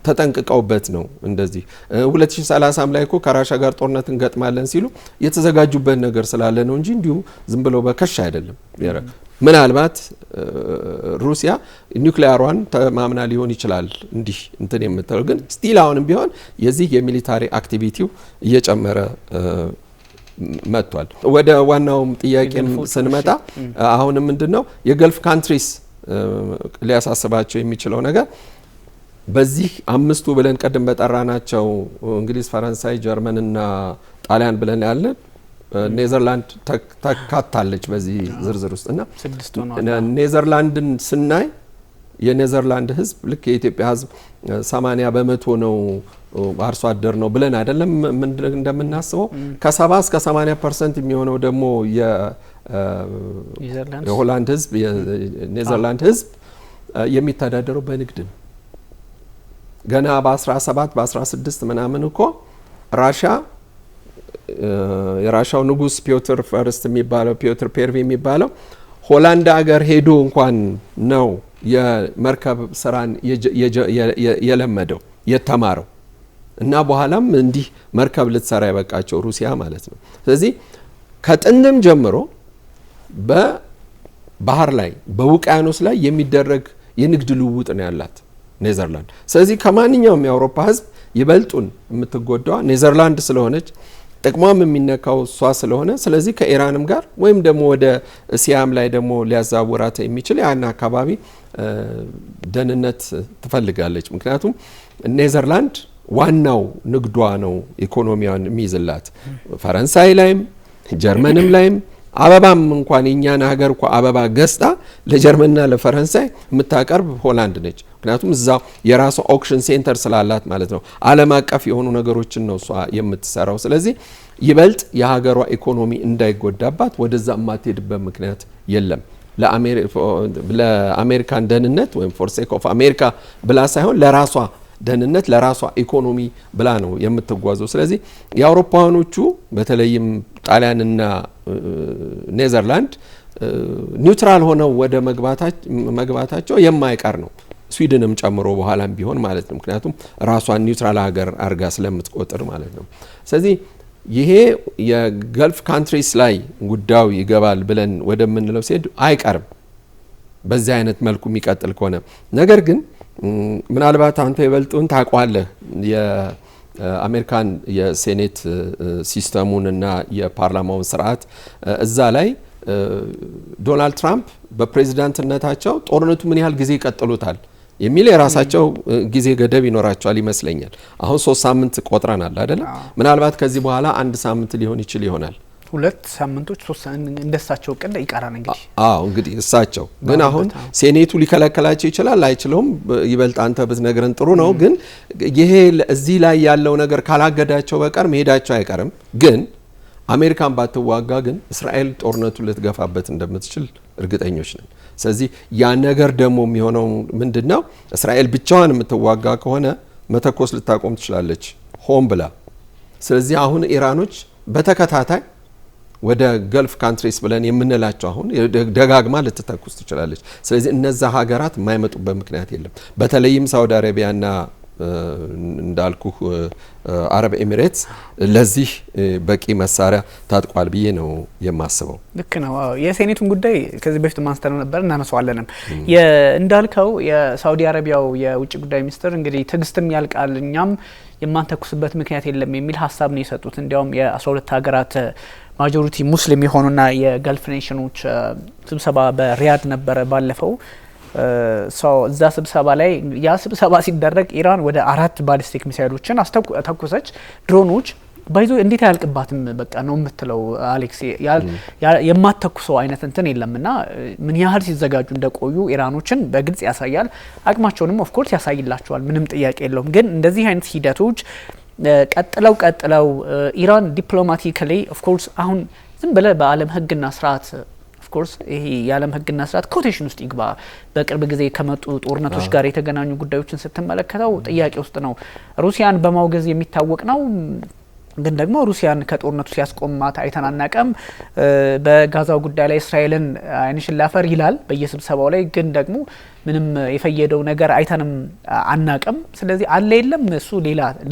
S2: ተጠንቅቀውበት ነው እንደዚህ 2030 ላይ እኮ ከራሻ ጋር ጦርነት እንገጥማለን ሲሉ የተዘጋጁበት ነገር ስላለ ነው እንጂ እንዲሁ ዝም ብለው በከሽ አይደለም። ምናልባት ሩሲያ ኒውክሊያሯን ተማምና ሊሆን ይችላል እንዲህ እንትን የምትለው ግን ስቲል አሁንም ቢሆን የዚህ የሚሊታሪ አክቲቪቲው እየጨመረ መጥቷል። ወደ ዋናው ጥያቄም ስንመጣ አሁንም ምንድነው የገልፍ ካንትሪስ ሊያሳስባቸው የሚችለው ነገር በዚህ አምስቱ ብለን ቀደም በጠራናቸው እንግሊዝ፣ ፈረንሳይ፣ ጀርመን እና ጣሊያን ብለን ያለን ኔዘርላንድ ተካታለች በዚህ ዝርዝር ውስጥ እና ኔዘርላንድን ስናይ የኔዘርላንድ ህዝብ ልክ የኢትዮጵያ ህዝብ 80% ነው አርሶ አደር ነው ብለን አይደለም እንደምናስበው ከ70 እስከ 80% የሚሆነው ደግሞ የሆላንድ ህዝብ የኔዘርላንድ ህዝብ የሚተዳደረው በንግድ ነው። ገና በ17 በ16 ምናምን እኮ ራሻ የራሻው ንጉስ ፒዮትር ፈርስት የሚባለው ፒዮትር ፔርቪ የሚባለው ሆላንድ አገር ሄዶ እንኳን ነው የመርከብ ስራን የለመደው የተማረው እና በኋላም እንዲህ መርከብ ልትሰራ ያበቃቸው ሩሲያ ማለት ነው። ስለዚህ ከጥንትም ጀምሮ በባህር ላይ በውቅያኖስ ላይ የሚደረግ የንግድ ልውውጥ ነው ያላት ኔዘርላንድ። ስለዚህ ከማንኛውም የአውሮፓ ህዝብ ይበልጡን የምትጎዳው ኔዘርላንድ ስለሆነች ጥቅሟም የሚነካው እሷ ስለሆነ ስለዚህ ከኢራንም ጋር ወይም ደግሞ ወደ እስያም ላይ ደግሞ ሊያዛውራት የሚችል ያን አካባቢ ደህንነት ትፈልጋለች። ምክንያቱም ኔዘርላንድ ዋናው ንግዷ ነው ኢኮኖሚያን የሚይዝላት። ፈረንሳይ ላይም ጀርመንም ላይም አበባም እንኳን የኛን ሀገር እኮ አበባ ገዝታ ለጀርመንና ለፈረንሳይ የምታቀርብ ሆላንድ ነች። ምክንያቱም እዛው የራሷ ኦክሽን ሴንተር ስላላት ማለት ነው። ዓለም አቀፍ የሆኑ ነገሮችን ነው እሷ የምትሰራው። ስለዚህ ይበልጥ የሀገሯ ኢኮኖሚ እንዳይጎዳባት ወደዛ የማትሄድበት ምክንያት የለም። ለአሜሪካን ደህንነት ወይም ፎር ሴክ ኦፍ አሜሪካ ብላ ሳይሆን ለራሷ ደህንነት ለራሷ ኢኮኖሚ ብላ ነው የምትጓዘው። ስለዚህ የአውሮፓውያኖቹ በተለይም ጣሊያንና ኔዘርላንድ ኒውትራል ሆነው ወደ መግባታቸው የማይቀር ነው። ስዊድንም ጨምሮ በኋላም ቢሆን ማለት ነው። ምክንያቱም ራሷን ኒውትራል ሀገር አርጋ ስለምትቆጥር ማለት ነው። ስለዚህ ይሄ የገልፍ ካንትሪስ ላይ ጉዳዩ ይገባል ብለን ወደምንለው ሲሄድ አይቀርም በዚህ አይነት መልኩ የሚቀጥል ከሆነ። ነገር ግን ምናልባት አንተ ይበልጡን ታቋለህ የአሜሪካን የሴኔት ሲስተሙንና የፓርላማውን ስርዓት እዛ ላይ ዶናልድ ትራምፕ በፕሬዝዳንትነታቸው ጦርነቱ ምን ያህል ጊዜ ይቀጥሉታል የሚል የራሳቸው ጊዜ ገደብ ይኖራቸዋል ይመስለኛል። አሁን 3 ሳምንት ቆጥረናል አይደል? ምናልባት ከዚህ በኋላ 1 ሳምንት ሊሆን ይችል ይሆናል።
S1: 2 ሳምንቶች 3 እንደሳቸው ቀን ይቀራል እንግዲህ።
S2: እንግዲህ እሳቸው ግን አሁን ሴኔቱ ሊከለከላቸው ይችላል አይችልም። ይበልጥ አንተ ብትነግረን ጥሩ ነው። ግን ይሄ እዚህ ላይ ያለው ነገር ካላገዳቸው በቀር መሄዳቸው አይቀርም። ግን አሜሪካን ባትዋጋ ግን እስራኤል ጦርነቱ ልትገፋበት እንደምትችል እርግጠኞች ነን። ስለዚህ ያ ነገር ደግሞ የሚሆነው ምንድነው? እስራኤል ብቻዋን የምትዋጋ ከሆነ መተኮስ ልታቆም ትችላለች ሆን ብላ። ስለዚህ አሁን ኢራኖች በተከታታይ ወደ ገልፍ ካንትሪስ ብለን የምንላቸው አሁን ደጋግማ ልትተኩስ ትችላለች። ስለዚህ እነዛ ሀገራት የማይመጡበት ምክንያት የለም። በተለይም ሳውዲ አረቢያና እንዳልኩ አረብ ኤሚሬትስ ለዚህ በቂ መሳሪያ ታጥቋል ብዬ ነው የማስበው።
S1: ልክ ነው። የሴኔቱን ጉዳይ ከዚህ በፊት ማንስተር ነበር እናነሳዋለንም። እንዳልከው የሳውዲ አረቢያው የውጭ ጉዳይ ሚኒስትር እንግዲህ ትግስትም ያልቃል እኛም የማንተኩስበት ምክንያት የለም የሚል ሀሳብ ነው የሰጡት። እንዲያውም የ12 ሀገራት ማጆሪቲ ሙስሊም የሆኑና የገልፍ ኔሽኖች ስብሰባ በሪያድ ነበረ ባለፈው። እዛ ስብሰባ ላይ ያ ስብሰባ ሲደረግ ኢራን ወደ 4 ባሊስቲክ ሚሳይሎችን ተኩሰች። ድሮኖች ባይዞ እንዴት ያልቅባትም በቃ ነው የምትለው አሌክስ። የማተኩሰው አይነት እንትን የለምና ምን ያህል ሲዘጋጁ እንደቆዩ ኢራኖችን በግልጽ ያሳያል። አቅማቸውንም ኦፍ ኮርስ ያሳይላቸዋል፣ ምንም ጥያቄ የለውም። ግን እንደዚህ አይነት ሂደቶች ቀጥለው ኢራን ዲፕሎማቲካሊ ኦፍ ኮርስ አሁን ዝም ብለ በዓለም ሕግና ስርዓት ኦፍ ኮርስ ይሄ የዓለም ሕግና ስርዓት ኮቴሽን ውስጥ ይግባ በቅርብ ጊዜ ከመጡ ጦርነቶች ጋር የተገናኙ ጉዳዮችን ስትመለከተው ጥያቄ ውስጥ ነው። ሩሲያን በማውገዝ የሚታወቅ ነው። ግን ደግሞ ሩሲያን ከጦርነቱ ሲያስቆማት አይተናናቀም። በጋዛው ጉዳይ ላይ እስራኤልን አይንሽን ላፈር ይላል በየስብሰባው ላይ፣ ግን ደግሞ ምንም የፈየደው ነገር አይተንም አናቅም። ስለዚህ አለ የለም እሱ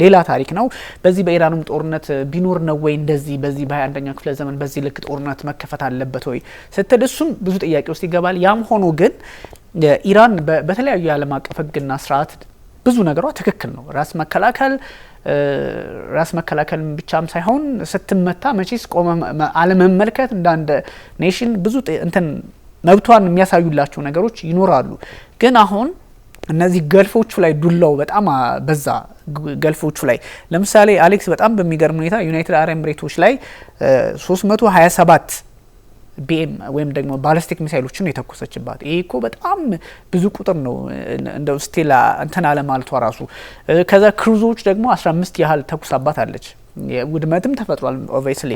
S1: ሌላ ታሪክ ነው። በዚህ በኢራንም ጦርነት ቢኖር ነው ወይ እንደዚህ በዚህ በ21ኛው ክፍለ ዘመን በዚህ ልክ ጦርነት መከፈት አለበት ወይ ስትል እሱም ብዙ ጥያቄ ውስጥ ይገባል። ያም ሆኖ ግን ኢራን በተለያዩ የዓለም አቀፍ ሕግና ስርዓት ብዙ ነገሯ ትክክል ነው። ራስ መከላከል ብቻም ሳይሆን ስትመታ መቼስ ቆመ አለመመልከት እንደ አንድ ኔሽን ብዙ እንትን መብቷን የሚያሳዩላቸው ነገሮች ይኖራሉ። ግን አሁን እነዚህ ገልፎቹ ላይ ዱላው በጣም በዛ። ገልፎቹ ላይ ለምሳሌ አሌክስ በጣም በሚገርም ሁኔታ ዩናይትድ አረብ ኤምሬቶች ላይ 327 ቢኤም ወይም ደግሞ ባሊስቲክ ሚሳይሎችን የተኮሰችባት። ይሄ እኮ በጣም ብዙ ቁጥር ነው እንደው ስቴላ እንትን አለ ማለቷ ራሱ። ከዛ ክሩዞች ደግሞ 15 ያህል ተኩሳባት አለች። ውድመትም ተፈጥሯል ኦብቪየስሊ።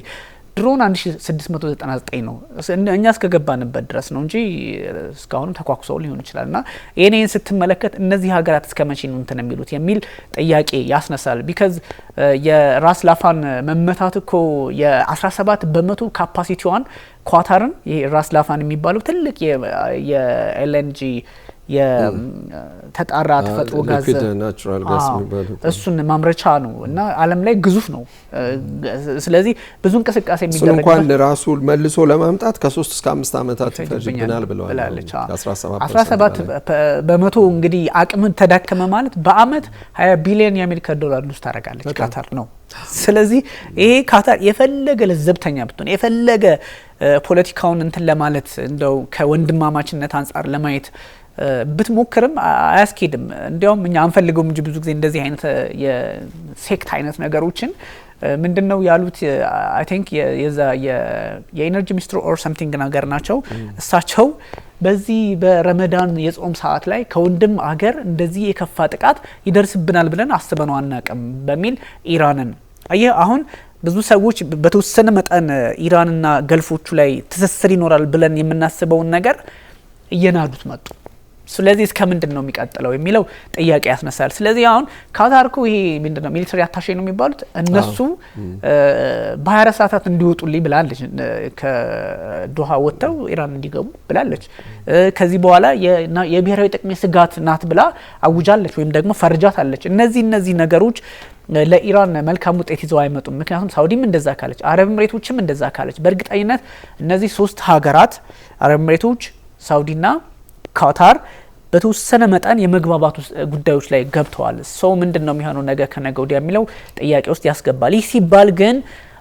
S1: ድሮን 1699 ነው እኛ እስከገባንበት ድረስ ነው እንጂ እስካሁንም ተኳኩሰው ሊሆን ይችላል። እና ይሄን ስትመለከት እነዚህ ሀገራት እስከመቼ ነው እንትን የሚሉት የሚል ጥያቄ ያስነሳል። ቢካዝ የራስ ላፋን መመታት እኮ የ17 በመቶ ካፓሲቲዋን ኳታርን ይሄ ራስ ላፋን የሚባለው ትልቅ የኤልኤንጂ የተጣራ ተፈጥሮ ጋዝ እሱን ማምረቻ ነው እና ዓለም ላይ ግዙፍ ነው። ስለዚህ ብዙ እንቅስቃሴ የሚደረግ
S2: እንኳን ራሱ መልሶ ለማምጣት ከ3 እስከ 5 አመታት ይፈጅብናል ብለዋል።
S1: 17 በመቶ እንግዲህ አቅም ተዳከመ ማለት በአመት 20 ቢሊዮን የአሜሪካ ዶላር ሉስ ታደርጋለች ካታር ነው። ስለዚህ ይሄ ካታር የፈለገ ለዘብተኛ ብትሆን የፈለገ ፖለቲካውን እንትን ለማለት እንደው ከወንድማማችነት አንጻር ለማየት ብትሞክርም አያስኬድም። እንዲያውም እኛ አንፈልገውም እንጂ ብዙ ጊዜ እንደዚህ አይነት የሴክት አይነት ነገሮችን ምንድነው ያሉት አይ ቲንክ የኢነርጂ ሚኒስትሩ ኦር ሰምቲንግ ነገር ናቸው። እሳቸው በዚህ በረመዳን የጾም ሰዓት ላይ ከወንድም አገር እንደዚህ የከፋ ጥቃት ይደርስብናል ብለን አስበነው አናቅም በሚል ኢራንን አየህ አሁን ብዙ ሰዎች በተወሰነ መጠን ኢራንና ገልፎቹ ላይ ትስስር ይኖራል ብለን የምናስበውን ነገር እየናዱት መጡ። ስለዚህ እስከ ምንድን ነው የሚቀጥለው የሚለው ጥያቄ ያስነሳል። ስለዚህ አሁን ካታርኩ ይሄ ምንድነው ሚሊተሪ አታሼ ነው የሚባሉት እነሱ በ24 ሰዓታት እንዲወጡልኝ ብላለች። ከዶሃ ወጥተው ኢራን እንዲገቡ ብላለች። ከዚህ በኋላ የብሔራዊ ጥቅም ስጋት ናት ብላ አውጃለች ወይም ደግሞ ፈርጃታለች። እነዚህ ነገሮች ለኢራን መልካም ውጤት ይዘው አይመጡም። ምክንያቱም ሳውዲም እንደዛ ካለች፣ አረብ ኤምሬቶችም እንደዛ ካለች በእርግጠኝነት እነዚህ 3 ሀገራት አረብ ኤምሬቶች፣ ሳውዲና ካታር በተወሰነ መጠን የመግባባት ጉዳዮች ላይ ገብተዋል። ሰው ምንድነው የሚሆነው ነገ ከነገ ወዲያ የሚለው ጥያቄ ውስጥ ያስገባል። ይህ ሲባል ግን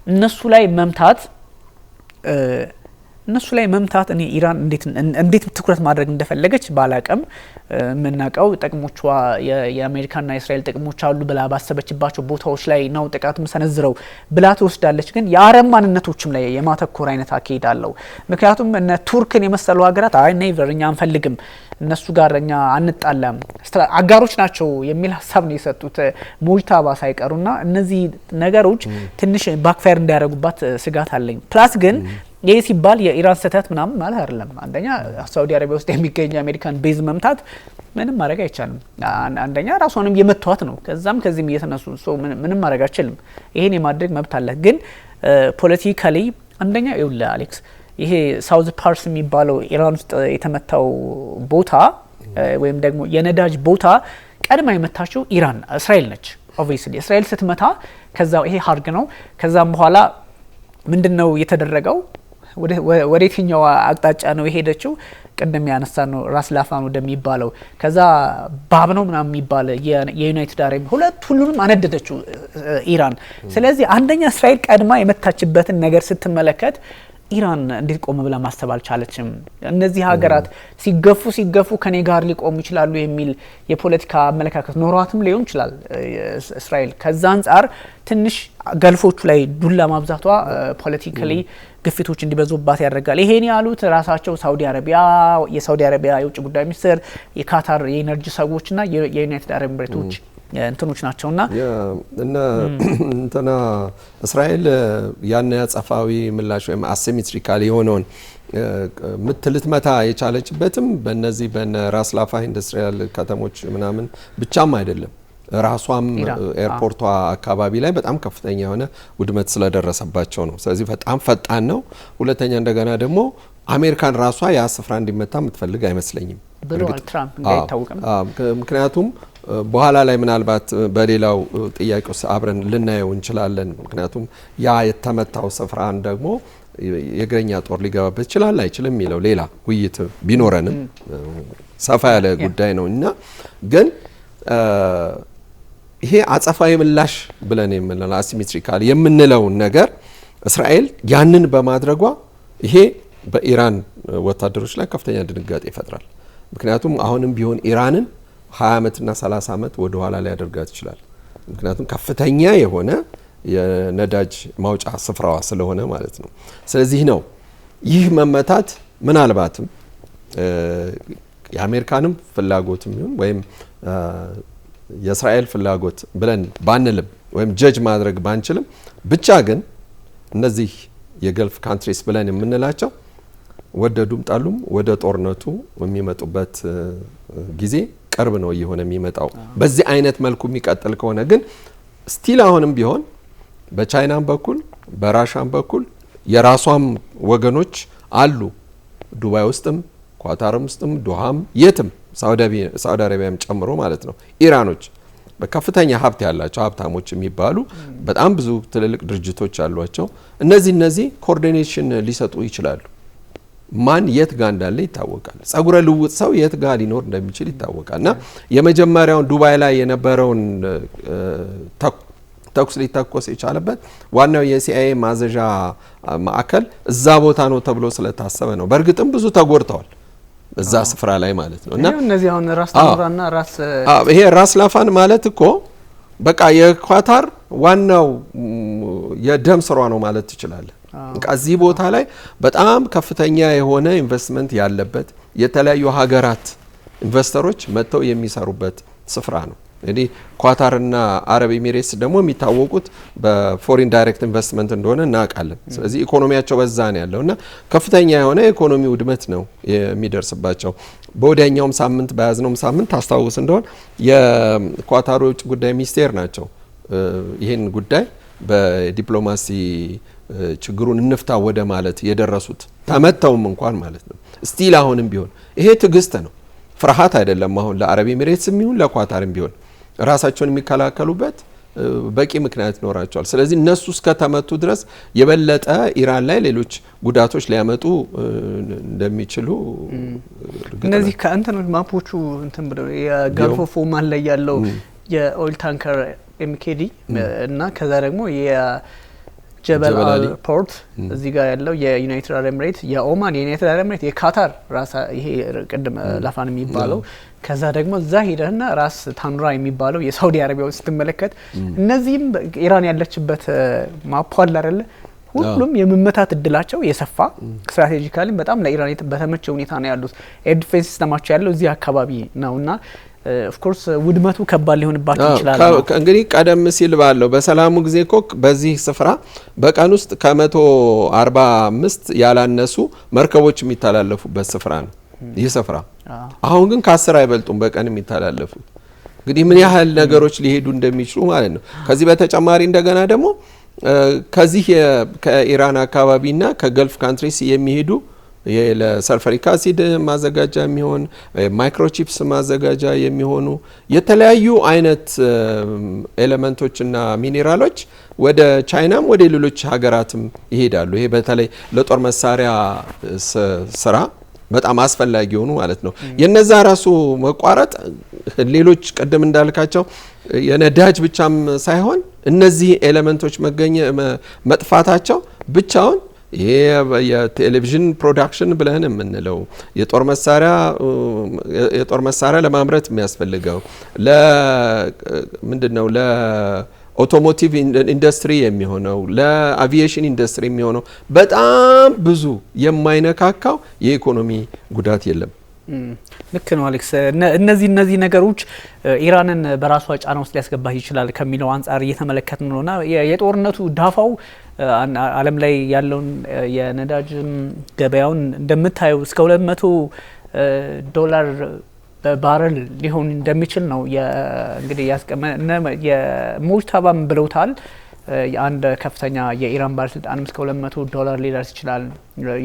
S1: እነሱ ላይ መምታት እኔ ኢራን እንዴት ትኩረት ማድረግ እንደፈለገች ባላቀም ምናቀው ጥቅሞቿ የአሜሪካና የእስራኤል ጥቅሞች አሉ ብላ ባሰበችባቸው ቦታዎች ላይ ነው ጥቃት መሰነዝረው ብላ ትወስዳለች። ግን የአረብ ማንነቶችም ላይ የማተኮር አይነት አካሄድ አለው። ምክንያቱም እነ ቱርክን የመሰሉ ሀገራት አይ ኔቨር እኛ አንፈልግም እነሱ ጋር እኛ አንጣላም አጋሮች ናቸው የሚል ሀሳብ ነው የሰጡት ሞጅታባ ሳይቀሩና እነዚህ ነገሮች ትንሽ ባክፋየር እንዲያደርጉባት ስጋት አለኝ። ፕላስ ግን ይሄ ሲባል የኢራን ስህተት ምናምን ማለት አይደለም። አንደኛ ሳውዲ አረቢያ ውስጥ የሚገኝ የአሜሪካን ቤዝ መምታት ምንም ማድረግ አይቻልም። አንደኛ ራሷንም የመቷት ነው። ከዚህም እየተነሱ ምንም ማድረግ አይችልም። ይሄን የማድረግ መብት አለ። ግን ፖለቲካሊ አንደኛ ይውላ አሌክስ ይሄ ሳውዝ ፓርስ የሚባለው ኢራን ውስጥ የተመታው ቦታ ወይም ደግሞ የነዳጅ ቦታ ቀድማ የመታችው ኢራን እስራኤል ነች። ኦብቪየስሊ እስራኤል ስትመታ ከዛ ይሄ ሀርግ ነው። ከዛም በኋላ ምንድነው የተደረገው? ወደ የትኛው አቅጣጫ ነው የሄደችው? ቅድም ያነሳ ነው ራስ ላፋን ወደሚባለው ከዛ ባብ ነው ምናምን የሚባል የዩናይትድ አረብ ሁሉንም አነደደችው ኢራን። ስለዚህ አንደኛ እስራኤል ቀድማ የመታችበትን ነገር ስትመለከት ኢራን እንዴት ቆም ብላ ማስተባል አልቻለችም? እነዚህ ሀገራት ሲገፉ ከኔ ጋር ሊቆሙ ይችላሉ የሚል የፖለቲካ አመለካከት ኖሯትም ሊሆን ይችላል እስራኤል። ከዛ አንጻር ትንሽ ገልፎቹ ላይ ዱላ ማብዛቷ ፖለቲካሊ ግፊቶች እንዲበዙባት ያደርጋል። ይሄን ያሉት ራሳቸው የሳውዲ አረቢያ የውጭ ጉዳይ ሚኒስትር፣ የካታር የኢነርጂ ሰዎችና የዩናይትድ አረብ ኤምሬቶች እንትኖች ናቸውና
S2: እንትና እስራኤል ያን ያጸፋዊ ምላሽ ወይም አሲሜትሪካል የሆነውን ልትመታ የቻለችበትም በእነዚህ በራስ ላፋ ኢንዱስትሪያል ከተሞች ምናምን ብቻም አይደለም። ራሷም ኤርፖርቷ አካባቢ ላይ በጣም ከፍተኛ የሆነ ውድመት ስለደረሰባቸው ነው። ስለዚህ በጣም ፈጣን ነው። ሁለተኛ እንደገና ደግሞ አሜሪካን ራሷ ያ ስፍራ እንዲመታ የምትፈልግ አይመስለኝም
S1: ብለዋል ትራምፕ እንዳይታወቅም።
S2: ምክንያቱም በኋላ ላይ ምናልባት በሌላው ጥያቄ ውስጥ አብረን ልናየው እንችላለን። ምክንያቱም ያ የተመታው ስፍራን ደግሞ የእግረኛ ጦር ሊገባበት ይችላል አይችልም የሚለው ሌላ ውይይት ቢኖረንም ሰፋ ያለ ጉዳይ ነው እና ግን ይሄ አጸፋዊ ምላሽ ብለን የምንለው አሲሜትሪካል የምንለውን ነገር እስራኤል ያንን በማድረጓ ይሄ በኢራን ወታደሮች ላይ ከፍተኛ ድንጋጤ ይፈጥራል። ምክንያቱም አሁንም ቢሆን ኢራንን 20 ዓመትና 30 ዓመት ወደ ኋላ ላይ ያደርጋት ይችላል። ምክንያቱም ከፍተኛ የሆነ የነዳጅ ማውጫ ስፍራዋ ስለሆነ ማለት ነው። ስለዚህ ነው ይህ መመታት ምናልባትም የአሜሪካንም ፍላጎትም ይሁን ወይም የእስራኤል ፍላጎት ብለን ባንልም ወይም ጀጅ ማድረግ ባንችልም ብቻ ግን እነዚህ የገልፍ ካንትሪስ ብለን የምንላቸው ወደዱም ጣሉም ወደ ጦርነቱ የሚመጡበት ጊዜ ቅርብ ነው እየሆነ የሚመጣው። በዚህ አይነት መልኩ የሚቀጥል ከሆነ ግን ስቲል አሁንም ቢሆን በቻይናም በኩል በራሻም በኩል የራሷም ወገኖች አሉ። ዱባይ ውስጥም ኳታርም ውስጥም ዶሃም የትም ሳውዲ አረቢያም ጨምሮ ማለት ነው። ኢራኖች በከፍተኛ ሀብት ያላቸው ሀብታሞች የሚባሉ በጣም ብዙ ትልልቅ ድርጅቶች አሏቸው። እነዚህ ኮኦርዲኔሽን ሊሰጡ ይችላሉ። ማን የት ጋር እንዳለ ይታወቃል። ጸጉረ ልውጥ ሰው የት ጋር ሊኖር እንደሚችል ይታወቃል። እና የመጀመሪያውን ዱባይ ላይ የነበረውን ተኩስ ሊተኮስ የቻለበት ዋናው የሲአይኤ ማዘዣ ማዕከል እዛ ቦታ ነው ተብሎ ስለታሰበ ነው። በእርግጥም ብዙ ተጎድተዋል እዛ ስፍራ ላይ ማለት ነው። እና
S1: እነዚህ አሁን ራስ ታኑራና
S2: ይሄ ራስ ላፋን ማለት እኮ በቃ የኳታር ዋናው የደም ስሯ ነው ማለት ትችላለህ። እዚህ ቦታ ላይ በጣም ከፍተኛ የሆነ ኢንቨስትመንት ያለበት የተለያዩ ሀገራት ኢንቨስተሮች መጥተው የሚሰሩበት ስፍራ ነው። እንግዲህ ኳታርና አረብ ኤሚሬትስ ደግሞ የሚታወቁት በፎሪን ዳይሬክት ኢንቨስትመንት እንደሆነ እናውቃለን። ስለዚህ ኢኮኖሚያቸው በዛ ነው ያለውና ከፍተኛ የሆነ ኢኮኖሚ ውድመት ነው የሚደርስባቸው። በወዲያኛውም ሳምንት በያዝነውም ሳምንት ታስታውስ እንደሆነ የኳታሩ የውጭ ጉዳይ ሚኒስቴር ናቸው ይህን ጉዳይ በዲፕሎማሲ ችግሩን እንፍታ ወደ ማለት የደረሱት ተመተውም እንኳን ማለት ነው። ስቲል አሁንም ቢሆን ይሄ ትዕግስት ነው፣ ፍርሃት አይደለም። አሁን ለአረብ ኤሚሬትስም ይሁን ለኳታርም ቢሆን ራሳቸውን የሚከላከሉበት በቂ ምክንያት ይኖራቸዋል። ስለዚህ እነሱ እስከተመቱ ድረስ የበለጠ ኢራን ላይ ሌሎች ጉዳቶች ሊያመጡ እንደሚችሉ
S1: እነዚህ ከእንትኖች ማፖቹ እንትን ብለው የጋልፍ ኦፍ ኦማን ላይ ያለው የኦይል ታንከር ኤምኬዲ እና ከዛ ደግሞ የጀበል አል ፖርት እዚህ ጋር ያለው የዩናይትድ አረብ ኤምሬት የኦማን የዩናይትድ አረብ ኤምሬት የካታር ራስ ይሄ ቅድም ላፋን የሚባለው ከዛ ደግሞ እዛ ሄደና ራስ ታኑራ የሚባለው የሳውዲ አረቢያው ስትመለከት እነዚህም ኢራን ያለችበት ማፖ አለ አይደለ? ሁሉም የመመታት እድላቸው የሰፋ ስትራቴጂካሊ በጣም ለኢራን በተመቸ ሁኔታ ነው ያሉት። ኤር ዲፌንስ ሲስተማቸው ያለው እዚህ አካባቢ ነውና ኦፍ ኮርስ ውድመቱ ከባድ ሊሆንባቸው ይችላል።
S2: እንግዲህ ቀደም ሲል ባለው በሰላሙ ጊዜ ኮክ በዚህ ስፍራ በቀን ውስጥ ከ145 ያላነሱ መርከቦች የሚተላለፉበት ስፍራ ነው ይህ ስፍራ። አሁን ግን ከ10 አይበልጡም በቀን የሚተላለፉ። እንግዲህ ምን ያህል ነገሮች ሊሄዱ እንደሚችሉ ማለት ነው። ከዚህ በተጨማሪ እንደገና ደግሞ ከዚህ ከኢራን አካባቢና ከገልፍ ካንትሪስ የሚሄዱ ለሰልፈሪክ አሲድ ማዘጋጃ የሚሆን ማይክሮቺፕስ ማዘጋጃ የሚሆኑ የተለያዩ አይነት ኤሌመንቶችና ሚኔራሎች ወደ ቻይናም ወደ ሌሎች ሀገራትም ይሄዳሉ። ይሄ በተለይ ለጦር መሳሪያ ስራ በጣም አስፈላጊ ሆኑ ማለት ነው። የነዛ ራሱ መቋረጥ ሌሎች ቀደም እንዳልካቸው የነዳጅ ብቻም ሳይሆን እነዚህ ኤሌመንቶች መጥፋታቸው ብቻውን ይሄ የቴሌቪዥን ፕሮዳክሽን ብለን የምንለው የጦር መሳሪያ ለማምረት የሚያስፈልገው ምንድነው ለኦቶሞቲቭ ኢንዱስትሪ የሚሆነው ለአቪዬሽን ኢንዱስትሪ የሚሆነው በጣም ብዙ የማይነካካው የኢኮኖሚ ጉዳት የለም።
S1: ልክ ነው አሌክስ። እነዚህ ነገሮች ኢራንን በራሷ ጫና ውስጥ ሊያስገባ ይችላል ከሚለው አንጻር እየተመለከትን ነውና የጦርነቱ ዳፋው ዓለም ላይ ያለውን የነዳጅ ገበያውን እንደምታየው እስከ $200 በባረል ሊሆን እንደሚችል ነው እንግዲህ የሙጅታባም ብለውታል። የአንድ ከፍተኛ የኢራን ባለስልጣን እስከ $200 ሊደርስ ይችላል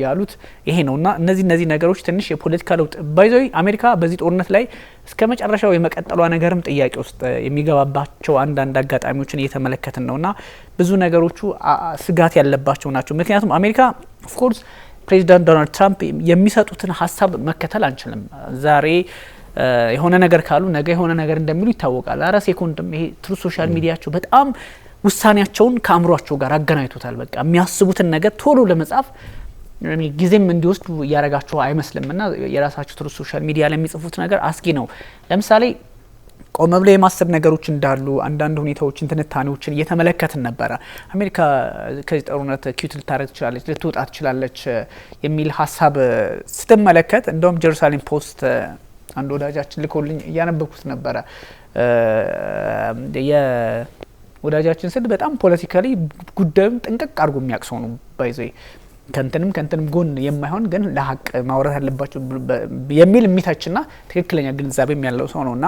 S1: ያሉት ይሄ ነውና እነዚህ ነገሮች ትንሽ የፖለቲካ ለውጥ ባይዘይ አሜሪካ በዚህ ጦርነት ላይ እስከ መጨረሻው የመቀጠሏ ነገርም ጥያቄ ውስጥ የሚገባባቸው አንዳንድ አጋጣሚዎችን እየተመለከትን ነውና ብዙ ነገሮቹ ስጋት ያለባቸው ናቸው። ምክንያቱም አሜሪካ ኦፍ ኮርስ ፕሬዚዳንት ዶናልድ ትራምፕ የሚሰጡትን ሀሳብ መከተል አንችልም። ዛሬ የሆነ ነገር ካሉ ነገ የሆነ ነገር እንደሚሉ ይታወቃል። አረ ሴኮንድም ይሄ ትሩ ሶሻል ሚዲያቸው በጣም ውሳኔያቸውን ከአእምሯቸው ጋር አገናኝቶታል። በቃ የሚያስቡትን ነገር ቶሎ ለመጻፍ ጊዜም እንዲወስዱ እያረጋቸው አይመስልምና የራሳቸው ትሩ ሶሻል ሚዲያ ላይ የሚጽፉት ነገር አስጊ ነው። ለምሳሌ ቆም ብሎ የማሰብ ነገሮች እንዳሉ አንዳንድ ሁኔታዎችን ትንታኔዎችን እየተመለከትን ነበረ። አሜሪካ ከዚህ ጦርነት ኪዩት ልታረግ ትችላለች፣ ልትወጣ ትችላለች የሚል ሀሳብ ስትመለከት እንደውም ጀሩሳሌም ፖስት አንድ ወዳጃችን ልኮልኝ እያነበብኩት ነበረ። ወዳጃችን ስል በጣም ፖለቲካሊ ጉዳዩን ጥንቅቅ አድርጎ የሚያቅሰው ነው። ባይዘይ ከንተንም ጎን የማይሆን ግን ለሀቅ ማውራት ያለባቸው የሚል የሚታችና ትክክለኛ ግንዛቤም ያለው ሰው ነውና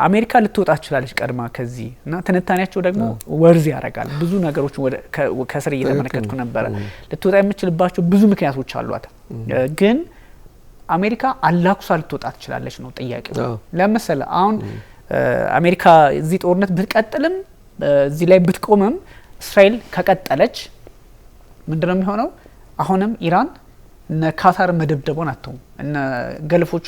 S1: አሜሪካ ልትወጣ ትችላለች ቀድማ ከዚህ እና ትንታኔያቸው ደግሞ ወርዝ ያደርጋል። ብዙ ነገሮች ከስር እየተመለከትኩ ነበረ። ልትወጣ የምትችልባቸው ብዙ ምክንያቶች አሏት። ግን አሜሪካ አላኩሳ ልትወጣ ትችላለች ነው ጥያቄው። ለምሳሌ አሁን አሜሪካ እዚህ ጦርነት ብትቀጥልም እዚህ ላይ ብትቆምም እስራኤል ከቀጠለች ምንድነው የሚሆነው? አሁንም ኢራን እነ ካታር መደብደቡን አትተውም፣ እነ ገልፎቹ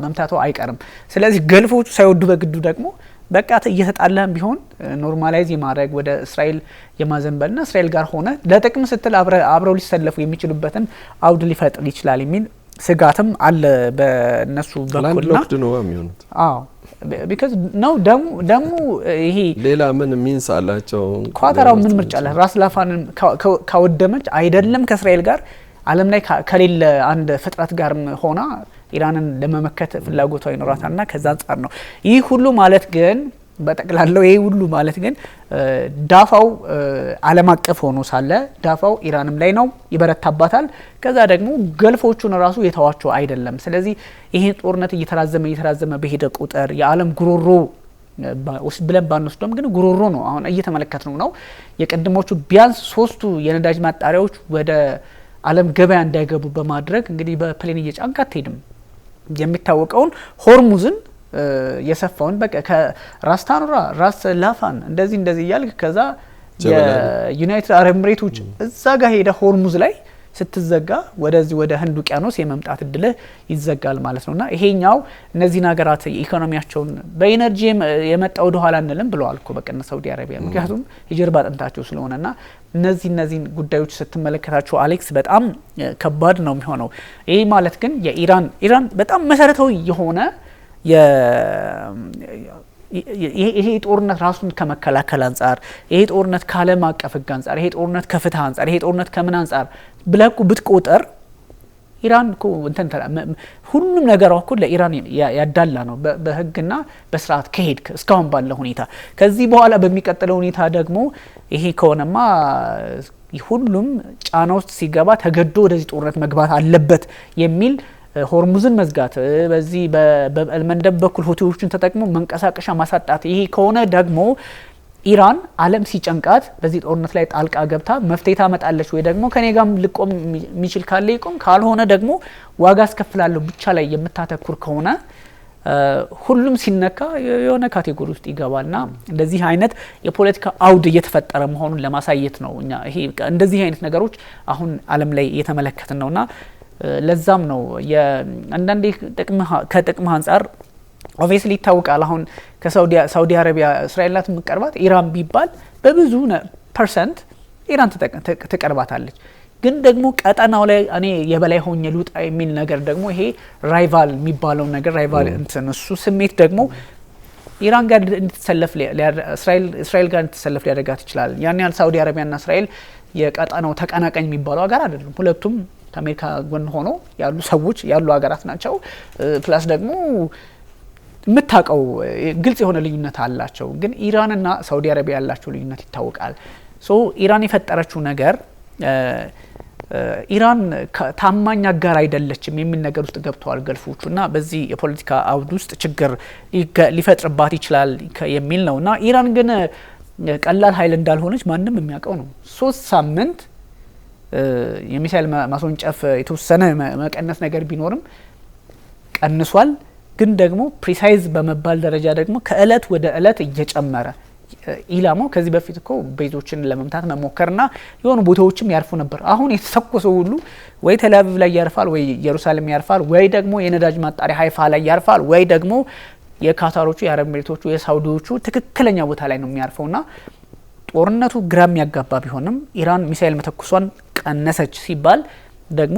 S1: መምታቱ አይቀርም። ስለዚህ ገልፎቹ ሳይወዱ በግዱ ደግሞ በቃ እየተጣላም ቢሆን ኖርማላይዝ የማድረግ ወደ እስራኤል የማዘንበልና እስራኤል ጋር ሆነ ለጥቅም ስትል አብረው ሊሰለፉ የሚችሉበትን አውድ ሊፈጥር ይችላል የሚል ስጋትም አለ በእነሱ በኩልና
S2: ነው የሚሆኑት።
S1: አዎ ቢካዝ ነው ደሙ ይሄ
S2: ሌላ ምን ሚንስ አላቸው።
S1: ኳታራው ምን ምርጫ አለ? ራስ ላፋንን ካወደመች አይደለም ከእስራኤል ጋር ዓለም ላይ ከሌለ አንድ ፍጥረት ጋርም ሆና ኢራንን ለመመከት ፍላጎቷ ይኖራታልና ከዛ አንጻር ነው ይህ ሁሉ ማለት ግን በጠቅላላው ይሄ ሁሉ ማለት ግን ዳፋው ዓለም አቀፍ ሆኖ ሳለ ዳፋው ኢራንም ላይ ነው፣ ይበረታባታል። ከዛ ደግሞ ገልፎቹን ራሱ የተዋቸው አይደለም። ስለዚህ ይሄ ጦርነት እየተራዘመ በሄደ ቁጥር የዓለም ጉሮሮ ብለን ባንወስደውም ግን ጉሮሮ ነው አሁን እየተመለከትነው ነው። የቀድሞቹ ቢያንስ 3ቱ የነዳጅ ማጣሪያዎች ወደ ዓለም ገበያ እንዳይገቡ በማድረግ እንግዲህ በፕሌን እየጫንክ አትሄድም። የሚታወቀውን ሆርሙዝን የሰፋውን በቃ ከራስ ታኑራ ራስ ላፋን እንደዚህ እያልክ ከዛ የዩናይትድ አረብ ኤምሬቶች እዛ ጋር ሄደ ሆርሙዝ ላይ ስትዘጋ ወደዚህ ወደ ህንድ ውቅያኖስ የመምጣት እድል ይዘጋል ማለት ነውና ይሄኛው እነዚህ ሀገራት ኢኮኖሚያቸውን በኢነርጂ የመጣ ወደ ኋላ አንልም ብለዋል እኮ በቀነ ሳውዲ አረቢያ። ምክንያቱም የጀርባ አጥንታቸው ስለሆነና እነዚህን ጉዳዮች ስትመለከታቸው አሌክስ በጣም ከባድ ነው የሚሆነው። ይሄ ማለት ግን ኢራን በጣም መሰረታዊ የሆነ ይሄ ጦርነት ራሱን ከመከላከል አንጻር፣ ይሄ ጦርነት ከዓለም አቀፍ ህግ አንጻር፣ ይሄ ጦርነት ከፍትህ አንጻር፣ ይሄ ጦርነት ከምን አንጻር ብለህ ብትቆጠር ኢራን እኮ ሁሉም ነገሯ እኮ ለኢራን ያዳላ ነው በህግና በስርዓት ከሄድክ እስካሁን ባለ ሁኔታ። ከዚህ በኋላ በሚቀጥለው ሁኔታ ደግሞ ይሄ ከሆነማ ሁሉም ጫና ውስጥ ሲገባ ተገዶ ወደዚህ ጦርነት መግባት አለበት የሚል ሆርሙዝን መዝጋት፣ በዚህ በመንደብ በኩል ሁቲዎችን ተጠቅሞ መንቀሳቀሻ ማሳጣት። ይሄ ከሆነ ደግሞ ኢራን ዓለም ሲጨንቃት በዚህ ጦርነት ላይ ጣልቃ ገብታ መፍትሄ ታመጣለች ወይ ደግሞ ከኔ ጋርም ልቆም የሚችል ካለ ይቆም፣ ካልሆነ ደግሞ ዋጋ አስከፍላለሁ ብቻ ላይ የምታተኩር ከሆነ ሁሉም ሲነካ የሆነ ካቴጎሪ ውስጥ ይገባልና እንደዚህ አይነት የፖለቲካ አውድ እየተፈጠረ መሆኑን ለማሳየት ነው። እኛ ይሄ እንደዚህ አይነት ነገሮች አሁን ዓለም ላይ እየተመለከትን ነውና ለዛም ነው አንዳንዴ ከጥቅም አንጻር ኦብቪየስሊ ይታወቃል። አሁን ከሳውዲ አረቢያ እስራኤል ናት የምትቀርባት። ኢራን ቢባል በብዙ ፐርሰንት ኢራን ትቀርባታለች። ግን ደግሞ ቀጠናው ላይ እኔ የበላይ ሆኜ ልውጣ የሚል ነገር ደግሞ ይሄ ራይቫል የሚባለው ነገር ራይቫል እሱ ስሜት ደግሞ ኢራን ጋር እንድትሰለፍ እስራኤል ጋር እንድትሰለፍ ሊያደርጋት ይችላል። ያን ያህል ሳውዲ አረቢያና እስራኤል የቀጠናው ተቀናቃኝ የሚባለው ሀገር አይደለም። ሁለቱም ከአሜሪካ ጎን ሆኖ ያሉ ሰዎች ያሉ ሀገራት ናቸው። ፕላስ ደግሞ የምታውቀው ግልጽ የሆነ ልዩነት አላቸው። ግን ኢራንና ሳውዲ አረቢያ ያላቸው ልዩነት ይታወቃል። ሶ ኢራን የፈጠረችው ነገር ኢራን ታማኝ አጋር አይደለችም የሚል ነገር ውስጥ ገብተዋል ገልፎቹ እና በዚህ የፖለቲካ አውድ ውስጥ ችግር ሊፈጥርባት ይችላል የሚል ነው። እና ኢራን ግን ቀላል ኃይል እንዳልሆነች ማንም የሚያውቀው ነው። 3 ሳምንት የሚሳኤል ማስወንጨፍ የተወሰነ መቀነስ ነገር ቢኖርም ቀንሷል። ግን ደግሞ ፕሪሳይዝ በመባል ደረጃ ደግሞ ከእለት ወደ እለት እየጨመረ ኢላማው ከዚህ በፊት እኮ ቤዞችን ለመምታት መሞከርና የሆኑ ቦታዎችም ያርፉ ነበር። አሁን የተተኮሰው ሁሉ ወይ ቴልአቪቭ ላይ ያርፋል፣ ወይ ኢየሩሳሌም ያርፋል፣ ወይ ደግሞ የነዳጅ ማጣሪያ ሃይፋ ላይ ያርፋል፣ ወይ ደግሞ የካታሮቹ፣ የአረብ ኤሚሬቶቹ፣ የሳውዲዎቹ ትክክለኛ ቦታ ላይ ነው የሚያርፈውና ጦርነቱ ግራም ያጋባ ቢሆንም ኢራን ሚሳኤል መተኩሷን ቀነሰች ሲባል ደግሞ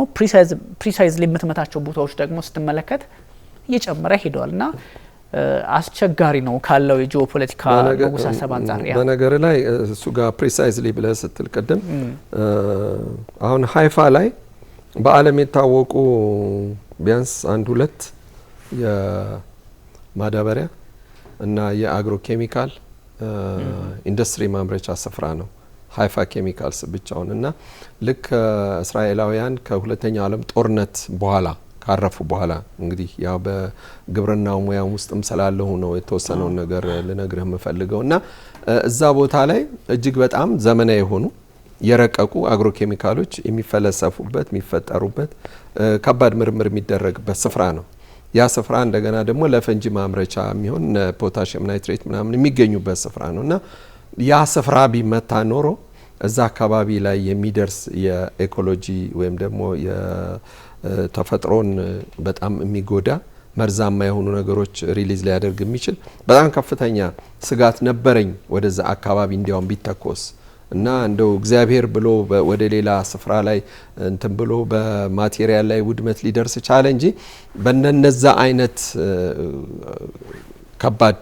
S1: ፕሪሳይዝ የምትመታቸው ቦታዎች ደግሞ ስትመለከት እየጨመረ ሄደዋልና አስቸጋሪ ነው ካለው የጂኦፖለቲካ መወሳሰብ አንጻር።
S2: በነገር ላይ እሱ ጋር ፕሪሳይዝሊ ብለህ ስትል ቅድም አሁን ሃይፋ ላይ በዓለም የታወቁ ቢያንስ 1-2 የማዳበሪያ እና የአግሮ ኬሚካል ኢንዱስትሪ ማምረቻ ስፍራ ነው ሃይፋ ኬሚካልስ ብቻውን። እና ልክ እስራኤላውያን ከሁለተኛው ዓለም ጦርነት በኋላ ካረፉ በኋላ እንግዲህ ያው በግብርናው ሙያም ውስጥም ስላለሁ ነው የተወሰነውን ነገር ልነግርህ የምፈልገው። እና እዛ ቦታ ላይ እጅግ በጣም ዘመናዊ የሆኑ የረቀቁ አግሮ ኬሚካሎች የሚፈለሰፉበት የሚፈጠሩበት ከባድ ምርምር የሚደረግበት ስፍራ ነው። ያ ስፍራ እንደገና ደግሞ ለፈንጂ ማምረቻ የሚሆን ፖታሽየም ናይትሬት ምናምን የሚገኙበት ስፍራ ነው። እና ያ ስፍራ ቢመታ ኖሮ እዛ አካባቢ ላይ የሚደርስ የኢኮሎጂ ወይም ደግሞ ተፈጥሮን በጣም የሚጎዳ መርዛማ የሆኑ ነገሮች ሪሊዝ ሊያደርግ የሚችል በጣም ከፍተኛ ስጋት ነበረኝ ወደዛ አካባቢ እንዲያውም ቢተኮስ እና እንደው እግዚአብሔር ብሎ ወደ ሌላ ስፍራ ላይ እንትን ብሎ በማቴሪያል ላይ ውድመት ሊደርስ ቻለ እንጂ በእነዛ አይነት ከባድ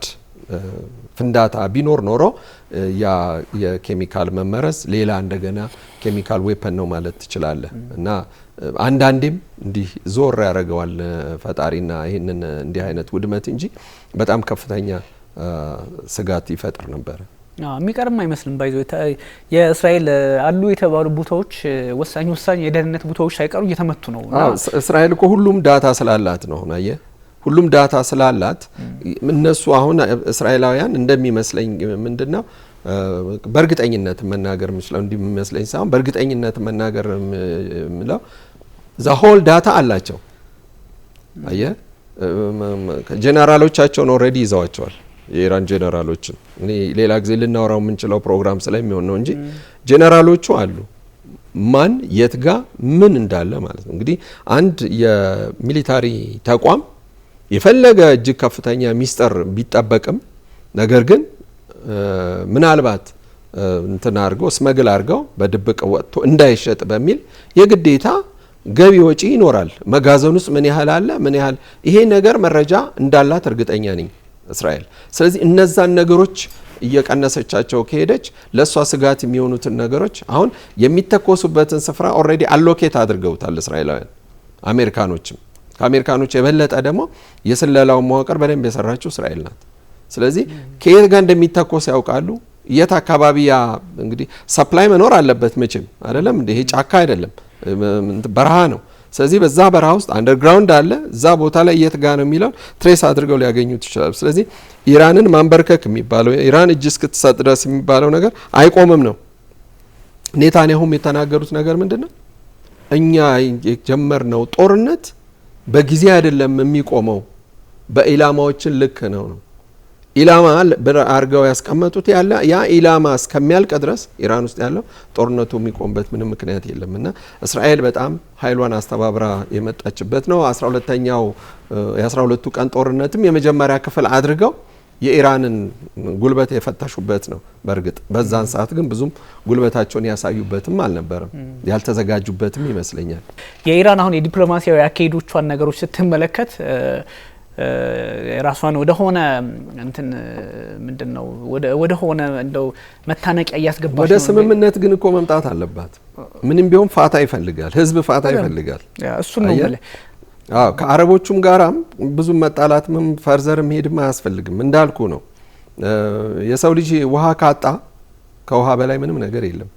S2: ፍንዳታ ቢኖር ኖሮ ያ የኬሚካል መመረዝ ሌላ እንደገና ኬሚካል ዌፐን ነው ማለት ትችላለህ። እና አንዳንዴም እንዲህ ዞር ያደርገዋል ፈጣሪና ይህንን እንዲህ አይነት ውድመት እንጂ በጣም ከፍተኛ ስጋት ይፈጥር ነበር።
S1: የሚቀርም አይመስልም። ባይዞ የእስራኤል አሉ የተባሉ ቦታዎች ወሳኝ የደህንነት ቦታዎች ሳይቀሩ እየተመቱ ነው።
S2: እስራኤል እኮ ሁሉም ዳታ ስላላት ነው አየ ሁሉም ዳታ ስላላት እነሱ አሁን እስራኤላውያን እንደሚመስለኝ ምንድነው በእርግጠኝነት መናገር የምችለው እንደሚመስለኝ ሳይሆን በእርግጠኝነት መናገር የምለው ዘ ሆል ዳታ አላቸው። አየ ጄኔራሎቻቸውን ኦልሬዲ ይዘዋቸዋል። የኢራን ጄኔራሎችን እኔ ሌላ ጊዜ ልናወራው የምንችለው ፕሮግራም ስለሚሆን ነው እንጂ ጄኔራሎቹ አሉ ማን የትጋ ምን እንዳለ ማለት ነው። እንግዲህ አንድ የሚሊታሪ ተቋም የፈለገ እጅግ ከፍተኛ ሚስጥር ቢጠበቅም ነገር ግን ምናልባት እንትና አርገው ስመግል አርገው በድብቅ ወጥቶ እንዳይሸጥ በሚል የግዴታ ገቢ ወጪ ይኖራል። መጋዘን ውስጥ ምን ያህል አለ ምን ያህል ይሄ ነገር መረጃ እንዳላት እርግጠኛ ነኝ እስራኤል። ስለዚህ እነዛን ነገሮች እየቀነሰቻቸው ከሄደች ለሷ ስጋት የሚሆኑትን ነገሮች አሁን የሚተኮሱበትን ስፍራ ኦልሬዲ አሎኬት አድርገውታል እስራኤላውያን። አሜሪካኖችም ከአሜሪካኖች የበለጠ ደግሞ የስለላው መዋቅር በደንብ የሰራችው እስራኤል ናት። ስለዚህ ከየት ጋር እንደሚተኮስ ያውቃሉ። የት አካባቢ ያ እንግዲህ ሰፕላይ መኖር አለበት መቼም አይደለም እንዴ ይሄ ጫካ አይደለም በረሃ ነው። ስለዚህ በዛ በረሃ ውስጥ አንደርግራውንድ አለ። እዛ ቦታ ላይ የት ጋር ነው የሚለው ትሬስ አድርገው ሊያገኙት ይችላሉ። ስለዚህ ኢራንን ማንበርከክ የሚባለው ኢራን እጅ እስክትሰጥ ድረስ የሚባለው ነገር አይቆምም ነው። ኔታንያሁም የተናገሩት ነገር ምንድነው? እኛ የጀመርነው ጦርነት በጊዜ አይደለም የሚቆመው በኢላማዎችን ልክ ነው። ኢላማ አርገው ያስቀመጡት ያለ ያ ኢላማ እስከሚያልቅ ድረስ ኢራን ውስጥ ያለው ጦርነቱ የሚቆምበት ምንም ምክንያት የለምና እስራኤል በጣም ኃይሏን አስተባብራ የመጣችበት ነው። 12ኛው የ12ቱ ቀን ጦርነትም የመጀመሪያ ክፍል አድርገው የኢራንን ጉልበት የፈተሹበት ነው። በእርግጥ በዛን ሰዓት ግን ብዙም ጉልበታቸውን ያሳዩበትም አልነበረም፣ ያልተዘጋጁበትም ይመስለኛል።
S1: የኢራን አሁን የዲፕሎማሲያዊ አካሄዶቿን ነገሮች ስትመለከት ራሷን ወደ ሆነ እንትን ምንድነው ወደ ሆነ እንደው መታነቂያ እያስገባች ነው።
S2: ወደ ስምምነት ግን እኮ መምጣት አለባት። ምንም ቢሆን ፋታ ይፈልጋል፣ ህዝብ ፋታ ይፈልጋል።
S1: እሱ ነው ማለት
S2: ከአረቦቹም ጋራም ብዙ መጣላትም ፈርዘርም ሄድም አያስፈልግም። እንዳልኩ ነው የሰው ልጅ ውሃ ካጣ ከውሃ በላይ ምንም ነገር የለም።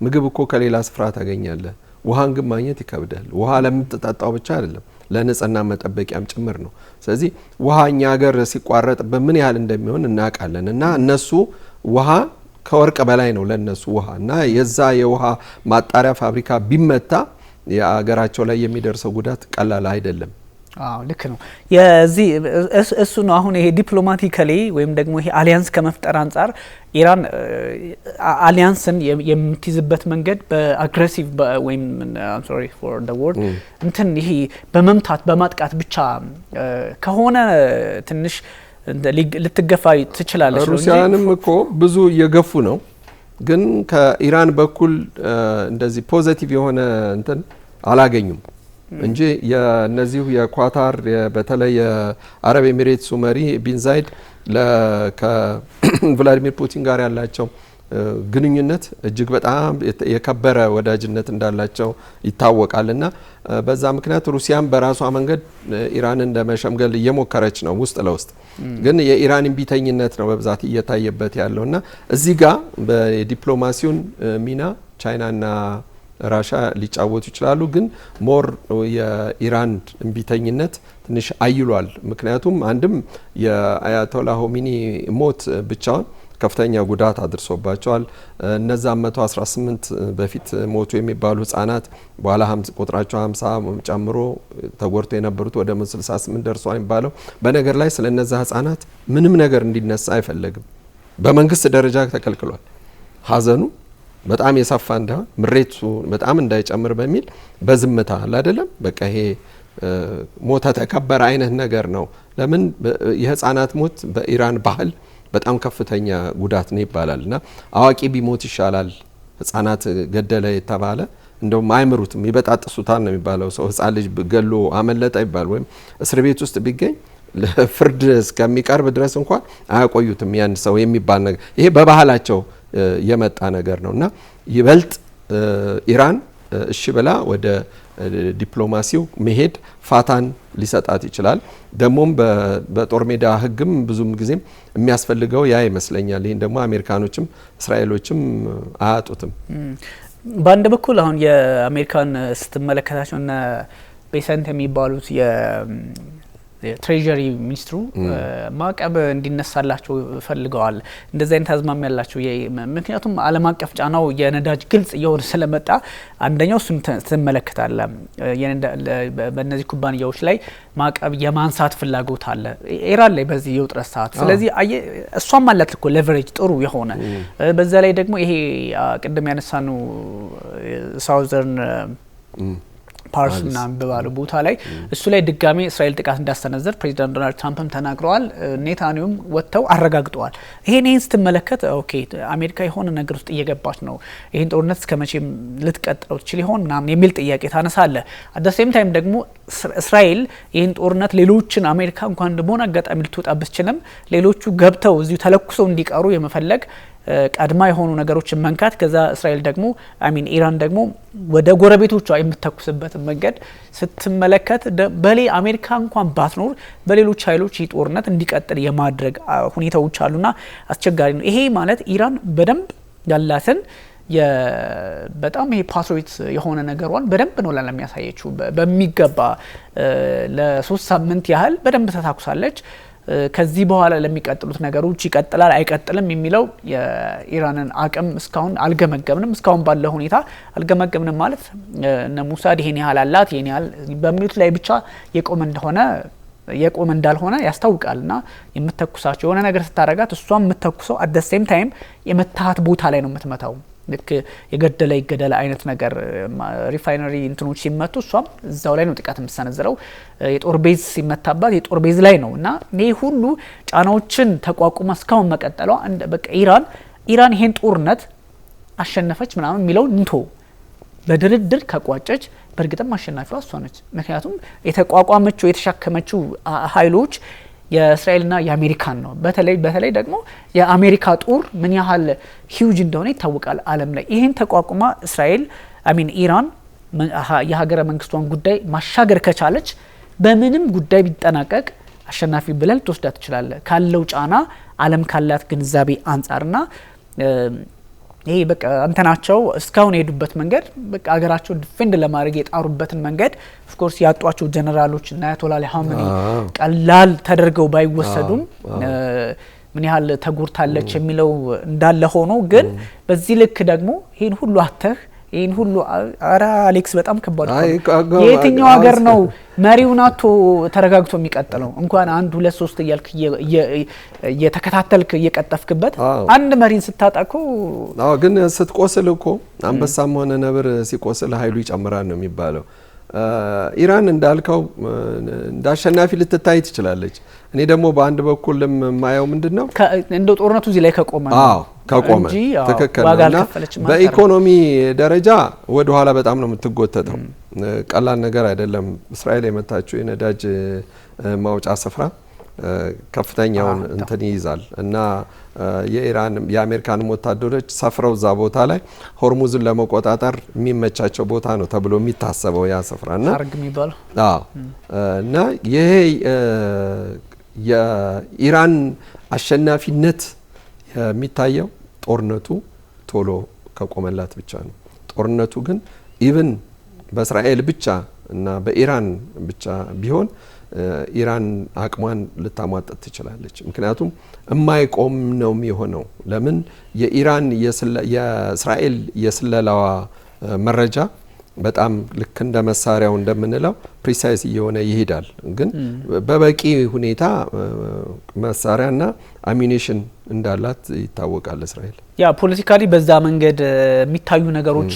S2: ምግብ እኮ ከሌላ ስፍራ ታገኛለህ። ውሃን ግን ማግኘት ይከብዳል። ውሃ ለምትጠጣው ብቻ አይደለም ለንጽህና መጠበቂያም ጭምር ነው። ስለዚህ ውሃ እኛ ሀገር ሲቋረጥ በምን ያህል እንደሚሆን እናውቃለን። እና እነሱ ውሃ ከወርቅ በላይ ነው ለነሱ ውሃ እና የዛ የውሃ ማጣሪያ ፋብሪካ ቢመታ የሀገራቸው ላይ የሚደርሰው ጉዳት ቀላል አይደለም።
S1: አዎ ልክ ነው። የዚህ እሱ ነው አሁን ይሄ ዲፕሎማቲካሊ ወይም ደግሞ ይሄ አሊያንስ ከመፍጠር አንጻር ኢራን አሊያንስን የምትይዝበት መንገድ በአግሬሲቭ ወይም I'm sorry for the word እንትን ይሄ በመምታት በማጥቃት ብቻ ከሆነ ትንሽ ልትገፋ ትችላለች።
S2: ሩሲያንም እኮ ብዙ እየገፉ ነው፣ ግን ከኢራን በኩል እንደዚህ ፖዚቲቭ የሆነ እንትን አላገኙም እንጂ የነዚሁ የኳታር በተለይ የአረብ ኤሚሬትስ መሪ ቢን ዛይድ ከቭላዲሚር ፑቲን ጋር ያላቸው ግንኙነት እጅግ በጣም የከበረ ወዳጅነት እንዳላቸው ይታወቃልና በዛ ምክንያት ሩሲያም በራሷ መንገድ ኢራንን ለመሸምገል እየሞከረች ነው ውስጥ ለውስጥ። ግን የኢራን ቢተኝነት ነው በብዛት እየታየበት ያለውና እዚህ ጋር በዲፕሎማሲውን ሚና ቻይናና ራሻ ሊጫወቱ ይችላሉ። ግን ሞር የኢራን እምቢተኝነት ትንሽ አይሏል። ምክንያቱም አንድም የአያቶላ ሆሚኒ ሞት ብቻውን ከፍተኛ ጉዳት አድርሶባቸዋል። እነዛ 118 በፊት ሞቱ የሚባሉ ህጻናት በኋላ ቁጥራቸው 50 ጨምሮ ተጎድቶ የነበሩት ወደ 68 ደርሷል የሚባለው። በነገር ላይ ስለ እነዛ ህጻናት ምንም ነገር እንዲነሳ አይፈለግም። በመንግስት ደረጃ ተከልክሏል። ሀዘኑ በጣም የሰፋ እንዳይሆን ምሬቱ በጣም እንዳይጨምር በሚል በዝምታ አለ አይደለም። በቃ ይሄ ሞተ ተከበረ አይነት ነገር ነው። ለምን የህፃናት ሞት በኢራን ባህል በጣም ከፍተኛ ጉዳት ነው ይባላልና አዋቂ ቢሞት ይሻላል ህፃናት ገደለ የተባለ እንደውም አይምሩትም ይበጣጥሱታል ነው የሚባለው። ሰው ህፃን ልጅ ገሎ አመለጠ ይባል ወይም እስር ቤት ውስጥ ቢገኝ ለፍርድ እስከሚቀርብ ድረስ እንኳን አያቆዩትም ያን ሰው የሚባል ነገር ይሄ በባህላቸው የመጣ ነገር ነውና ይበልጥ ኢራን እሺ ብላ ወደ ዲፕሎማሲው መሄድ ፋታን ሊሰጣት ይችላል። ደሞም በጦር ሜዳ ህግም ብዙም ጊዜም የሚያስፈልገው ያ ይመስለኛል። ይሄን ደግሞ አሜሪካኖችም እስራኤሎችም አያጡትም።
S1: በአንድ በኩል አሁን የአሜሪካን ስትመለከታቸው እና ቤሰንት የሚባሉት የትሬጀሪ ሚኒስትሩ ማዕቀብ እንዲነሳላቸው ፈልገዋል። እንደዚህ አይነት አዝማሚያ ያላቸው ምክንያቱም ዓለም አቀፍ ጫናው የነዳጅ ግልጽ እየሆነ ስለመጣ አንደኛው እሱን ትመለከታለ። በእነዚህ ኩባንያዎች ላይ ማዕቀብ የማንሳት ፍላጎት አለ ኢራን ላይ በዚህ የውጥረት ሰዓት። ስለዚህ እሷም አላት እኮ ሌቨሬጅ ጥሩ የሆነ በዛ ላይ ደግሞ ይሄ ቅድም ያነሳነው ሳውዘርን ፓርስና በባሉ ቦታ ላይ እሱ ላይ ድጋሚ እስራኤል ጥቃት እንዳስተነዘር ፕሬዚዳንት ዶናልድ ትራምፕም ተናግረዋል። ኔታንያሁም ወጥተው አረጋግጠዋል። ይሄን ስትመለከት ኦኬ አሜሪካ የሆነ ነገር ውስጥ እየገባች ነው፣ ይሄን ጦርነት እስከመቼም ልትቀጥለው ትችል ይሆን ምናምን የሚል ጥያቄ ታነሳለ። አት ዘ ሴም ታይም ደግሞ እስራኤል ይሄን ጦርነት ሌሎችን አሜሪካ እንኳን በሆነ አጋጣሚ ልትወጣ ብትችልም ሌሎቹ ገብተው እዚሁ ተለኩሰው እንዲቀሩ የመፈለግ ቀድማ የሆኑ ነገሮችን መንካት ከዛ እስራኤል ደግሞ ኢራን ደግሞ ወደ ጎረቤቶቿ የምትተኩስበት መንገድ ስትመለከት በሌ አሜሪካ እንኳን ባትኖር በሌሎች ኃይሎች ይህ ጦርነት እንዲቀጥል የማድረግ ሁኔታዎች አሉና አስቸጋሪ ነው። ይሄ ማለት ኢራን በደንብ ያላትን በጣም ይሄ ፓትሪዮት የሆነ ነገሯን በደንብ ነው ለሚያሳየችው። በሚገባ ለ3 ሳምንት ያህል በደንብ ተታኩሳለች። ከዚህ በኋላ ለሚቀጥሉት ነገሮች ይቀጥላል አይቀጥልም የሚለው የኢራንን አቅም እስካሁን አልገመገምንም። እስካሁን ባለው ሁኔታ አልገመገምንም ማለት እነ ሙሳድ ይሄን ያህል አላት ይሄን ያህል በሚሉት ላይ ብቻ የቆመ እንዳልሆነ ያስታውቃልና የምትተኩሳቸው የሆነ ነገር ስታረጋት እሷም የምትተኩሰው አት ዘ ሴም ታይም የመታሃት ቦታ ላይ ነው የምትመታው። ልክ የገደለ ይገደለ አይነት ነገር ሪፋይነሪ እንትኖች ሲመቱ እሷም እዛው ላይ ነው ጥቃት የምትሰነዝረው። የጦር ቤዝ ሲመታባት የጦር ቤዝ ላይ ነው እና ይሄ ሁሉ ጫናዎችን ተቋቁማ እስካሁን መቀጠሏ በቃ ኢራን ይሄን ጦርነት አሸነፈች ምናምን የሚለው እንቶ በድርድር ከቋጨች በእርግጥም አሸናፊዋ እሷ ነች። ምክንያቱም የተቋቋመችው የተሸከመችው ኃይሎች የእስራኤልና የአሜሪካን ነው። በተለይ ደግሞ የአሜሪካ ጦር ምን ያህል ሂውጅ እንደሆነ ይታወቃል ዓለም ላይ። ይህን ተቋቁማ እስራኤል ኢራን የሀገረ መንግስቷን ጉዳይ ማሻገር ከቻለች በምንም ጉዳይ ቢጠናቀቅ አሸናፊ ብለህ ልትወስዳት ትችላለህ ካለው ጫና ዓለም ካላት ግንዛቤ አንጻርና ይሄ በቃ አንተናቸው እስካሁን የሄዱበት መንገድ በቃ ሀገራቸው ዲፌንድ ለማድረግ የጣሩበትን መንገድ ኦፍ ኮርስ ያጧቸው ጀነራሎች እና አያቶላ አሊ ኻሜኒ ቀላል ተደርገው ባይወሰዱም ምን ያህል ተጎድታለች የሚለው እንዳለ ሆኖ ግን በዚህ ልክ ደግሞ ይሄን ሁሉ አተህ ይሄን ሁሉ አራ አሌክስ በጣም ከባድ ነው። የትኛው ሀገር ነው መሪውን አቶ ተረጋግቶ የሚቀጥለው? እንኳን 1 2 3 እያልክ እየተከታተልክ እየቀጠፍክበት አንድ መሪን ስታጣቁ
S2: ግን ስትቆስል እኮ አንበሳም ሆነ ነብር ሲቆስል ኃይሉ ይጨምራል ነው የሚባለው። ኢራን እንዳልከው እንዳሸናፊ ልትታይ ትችላለች። እኔ ደግሞ በአንድ በኩል የማየው ምንድነው
S1: እንደው ጦርነቱ እዚህ ላይ ከቆመ
S2: ከቆመ ትክክል ነውና በኢኮኖሚ ደረጃ ወደ ኋላ በጣም ነው የምትጎተተው። ቀላል ነገር አይደለም። እስራኤል የመታችው የነዳጅ ማውጫ ስፍራ ከፍተኛውን እንትን ይይዛል እና የኢራን የአሜሪካን ወታደሮች ሰፍረው ዛ ቦታ ላይ ሆርሙዝን ለመቆጣጠር የሚመቻቸው ቦታ ነው ተብሎ የሚታሰበው ያ ስፍራና
S1: አርግ የሚባለው
S2: እና ይሄ የኢራን አሸናፊነት የሚታየው ጦርነቱ ቶሎ ከቆመላት ብቻ ነው። ጦርነቱ ግን ኢቭን በእስራኤል ብቻ እና በኢራን ብቻ ቢሆን ኢራን አቅሟን ልታሟጠጥ ትችላለች። ምክንያቱም የማይቆም ነው የሚሆነው። ለምን የኢራን የእስራኤል የስለላዋ መረጃ በጣም ልክ እንደ መሳሪያው እንደምንለው ፕሪሳይስ እየሆነ ይሄዳል። ግን በበቂ ሁኔታ መሳሪያና አሚኒሽን እንዳላት ይታወቃል እስራኤል።
S1: ያ ፖለቲካሊ በዛ መንገድ የሚታዩ ነገሮች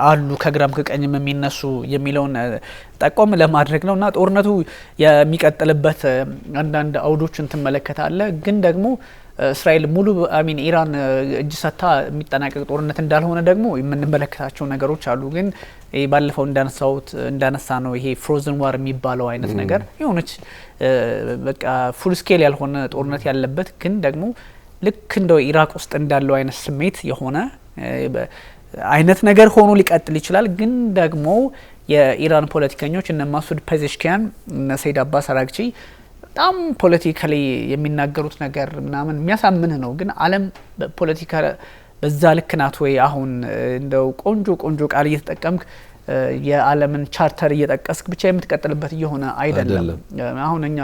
S1: አሉ ከግራም ከቀኝም የሚነሱ የሚለውን ጠቆም ለማድረግ ነውና ጦርነቱ የሚቀጥልበት አንዳንድ አውዶችን ትመለከታለ። ግን ደግሞ እስራኤል ሙሉ ኢራን እጅ ሰታ የሚጠናቀቅ ጦርነት እንዳልሆነ ደግሞ የምንመለከታቸው ነገሮች አሉ። ግን ባለፈው እንዳነሳ ነው ይሄ ፍሮዝን ዋር የሚባለው አይነት ነገር የሆነች በቃ ፉል ስኬል ያልሆነ ጦርነት ያለበት ግን ደግሞ ልክ እንደው ኢራቅ ውስጥ እንዳለው አይነት ስሜት የሆነ አይነት ነገር ሆኖ ሊቀጥል ይችላል። ግን ደግሞ የኢራን ፖለቲከኞች እነ ማሱድ ፔዜሽኪያን እነ ሰይድ አባስ አራግቺ በጣም ፖለቲካሊ የሚናገሩት ነገር ምናምን የሚያሳምንህ ነው። ግን ዓለም ፖለቲካ በዛ ልክ ናት ወይ? አሁን እንደው ቆንጆ ቃል እየተጠቀምክ የዓለምን ቻርተር እየጠቀስክ ብቻ የምትቀጥልበት እየሆነ አይደለም። አሁን እኛ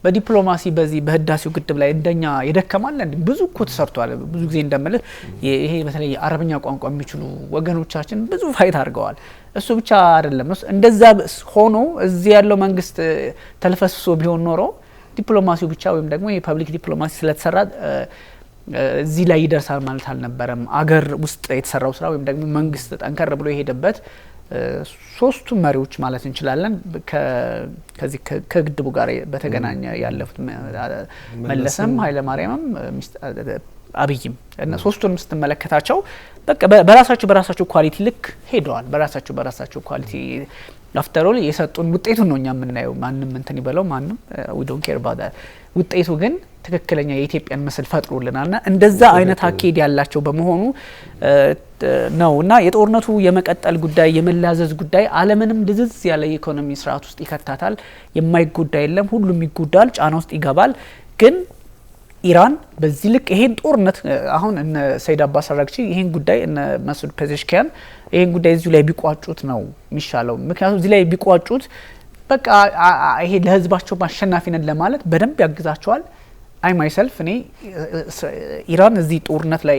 S1: በዲፕሎማሲ በዚህ በህዳሴው ግድብ ላይ እንደኛ የደከማል እንዴ? ብዙ እኮ ተሰርቷል። ብዙ ጊዜ እንደምልህ ይሄ በተለይ አረብኛ ቋንቋ የሚችሉ ወገኖቻችን ብዙ ፋይት አድርገዋል። እሱ ብቻ አይደለም። እንደዛ ሆኖ እዚህ ያለው መንግስት ተልፈስሶ ቢሆን ኖሮ ዲፕሎማሲው ብቻ ወይም ደግሞ የፐብሊክ ዲፕሎማሲ ስለተሰራ እዚህ ላይ ይደርሳል ማለት አልነበረም። አገር ውስጥ የተሰራው ስራ ወይም ደግሞ መንግስት ጠንከር ብሎ የሄደበት ሶስቱ መሪዎች ማለት እንችላለን ከዚህ ከግድቡ ጋር በተገናኘ ያለፉት መለሰም ኃይለ ማርያምም አብይም እና ሶስቱንም ስትመለከታቸው በቃ በራሳቸው ኳሊቲ ልክ ሄደዋል። በራሳቸው ኳሊቲ አፍተሮል የሰጡን ውጤቱን ነው እኛ የምናየው። ማንም እንትን ይበለው ማንም we don't care about that። ውጤቱ ግን ትክክለኛ የኢትዮጵያን ምስል ፈጥሮልናልና እንደዛ አይነት አካሄድ ያላቸው በመሆኑ ነውና የጦርነቱ የመቀጠል ጉዳይ የመላዘዝ ጉዳይ ዓለምንም ድዝዝ ያለ የኢኮኖሚ ስርዓት ውስጥ ይከታታል። የማይጎዳ የለም፣ ሁሉም ይጎዳል፣ ጫና ውስጥ ይገባል። ግን ኢራን በዚህ ልክ ይሄን ጦርነት አሁን እነ ሰይድ አባስ አራግቺ ይሄን ጉዳይ እነ ማሱድ ፔዜሽኪያን ይሄን ጉዳይ እዚሁ ላይ ቢቋጩት ነው የሚሻለው። ምክንያቱም እዚህ ላይ ቢቋጩት በቃ ይሄ ለህዝባቸው ማሸናፊነት ለማለት በደንብ ያግዛቸዋል። አይ ማይሰልፍ እኔ ኢራን እዚህ ጦርነት ላይ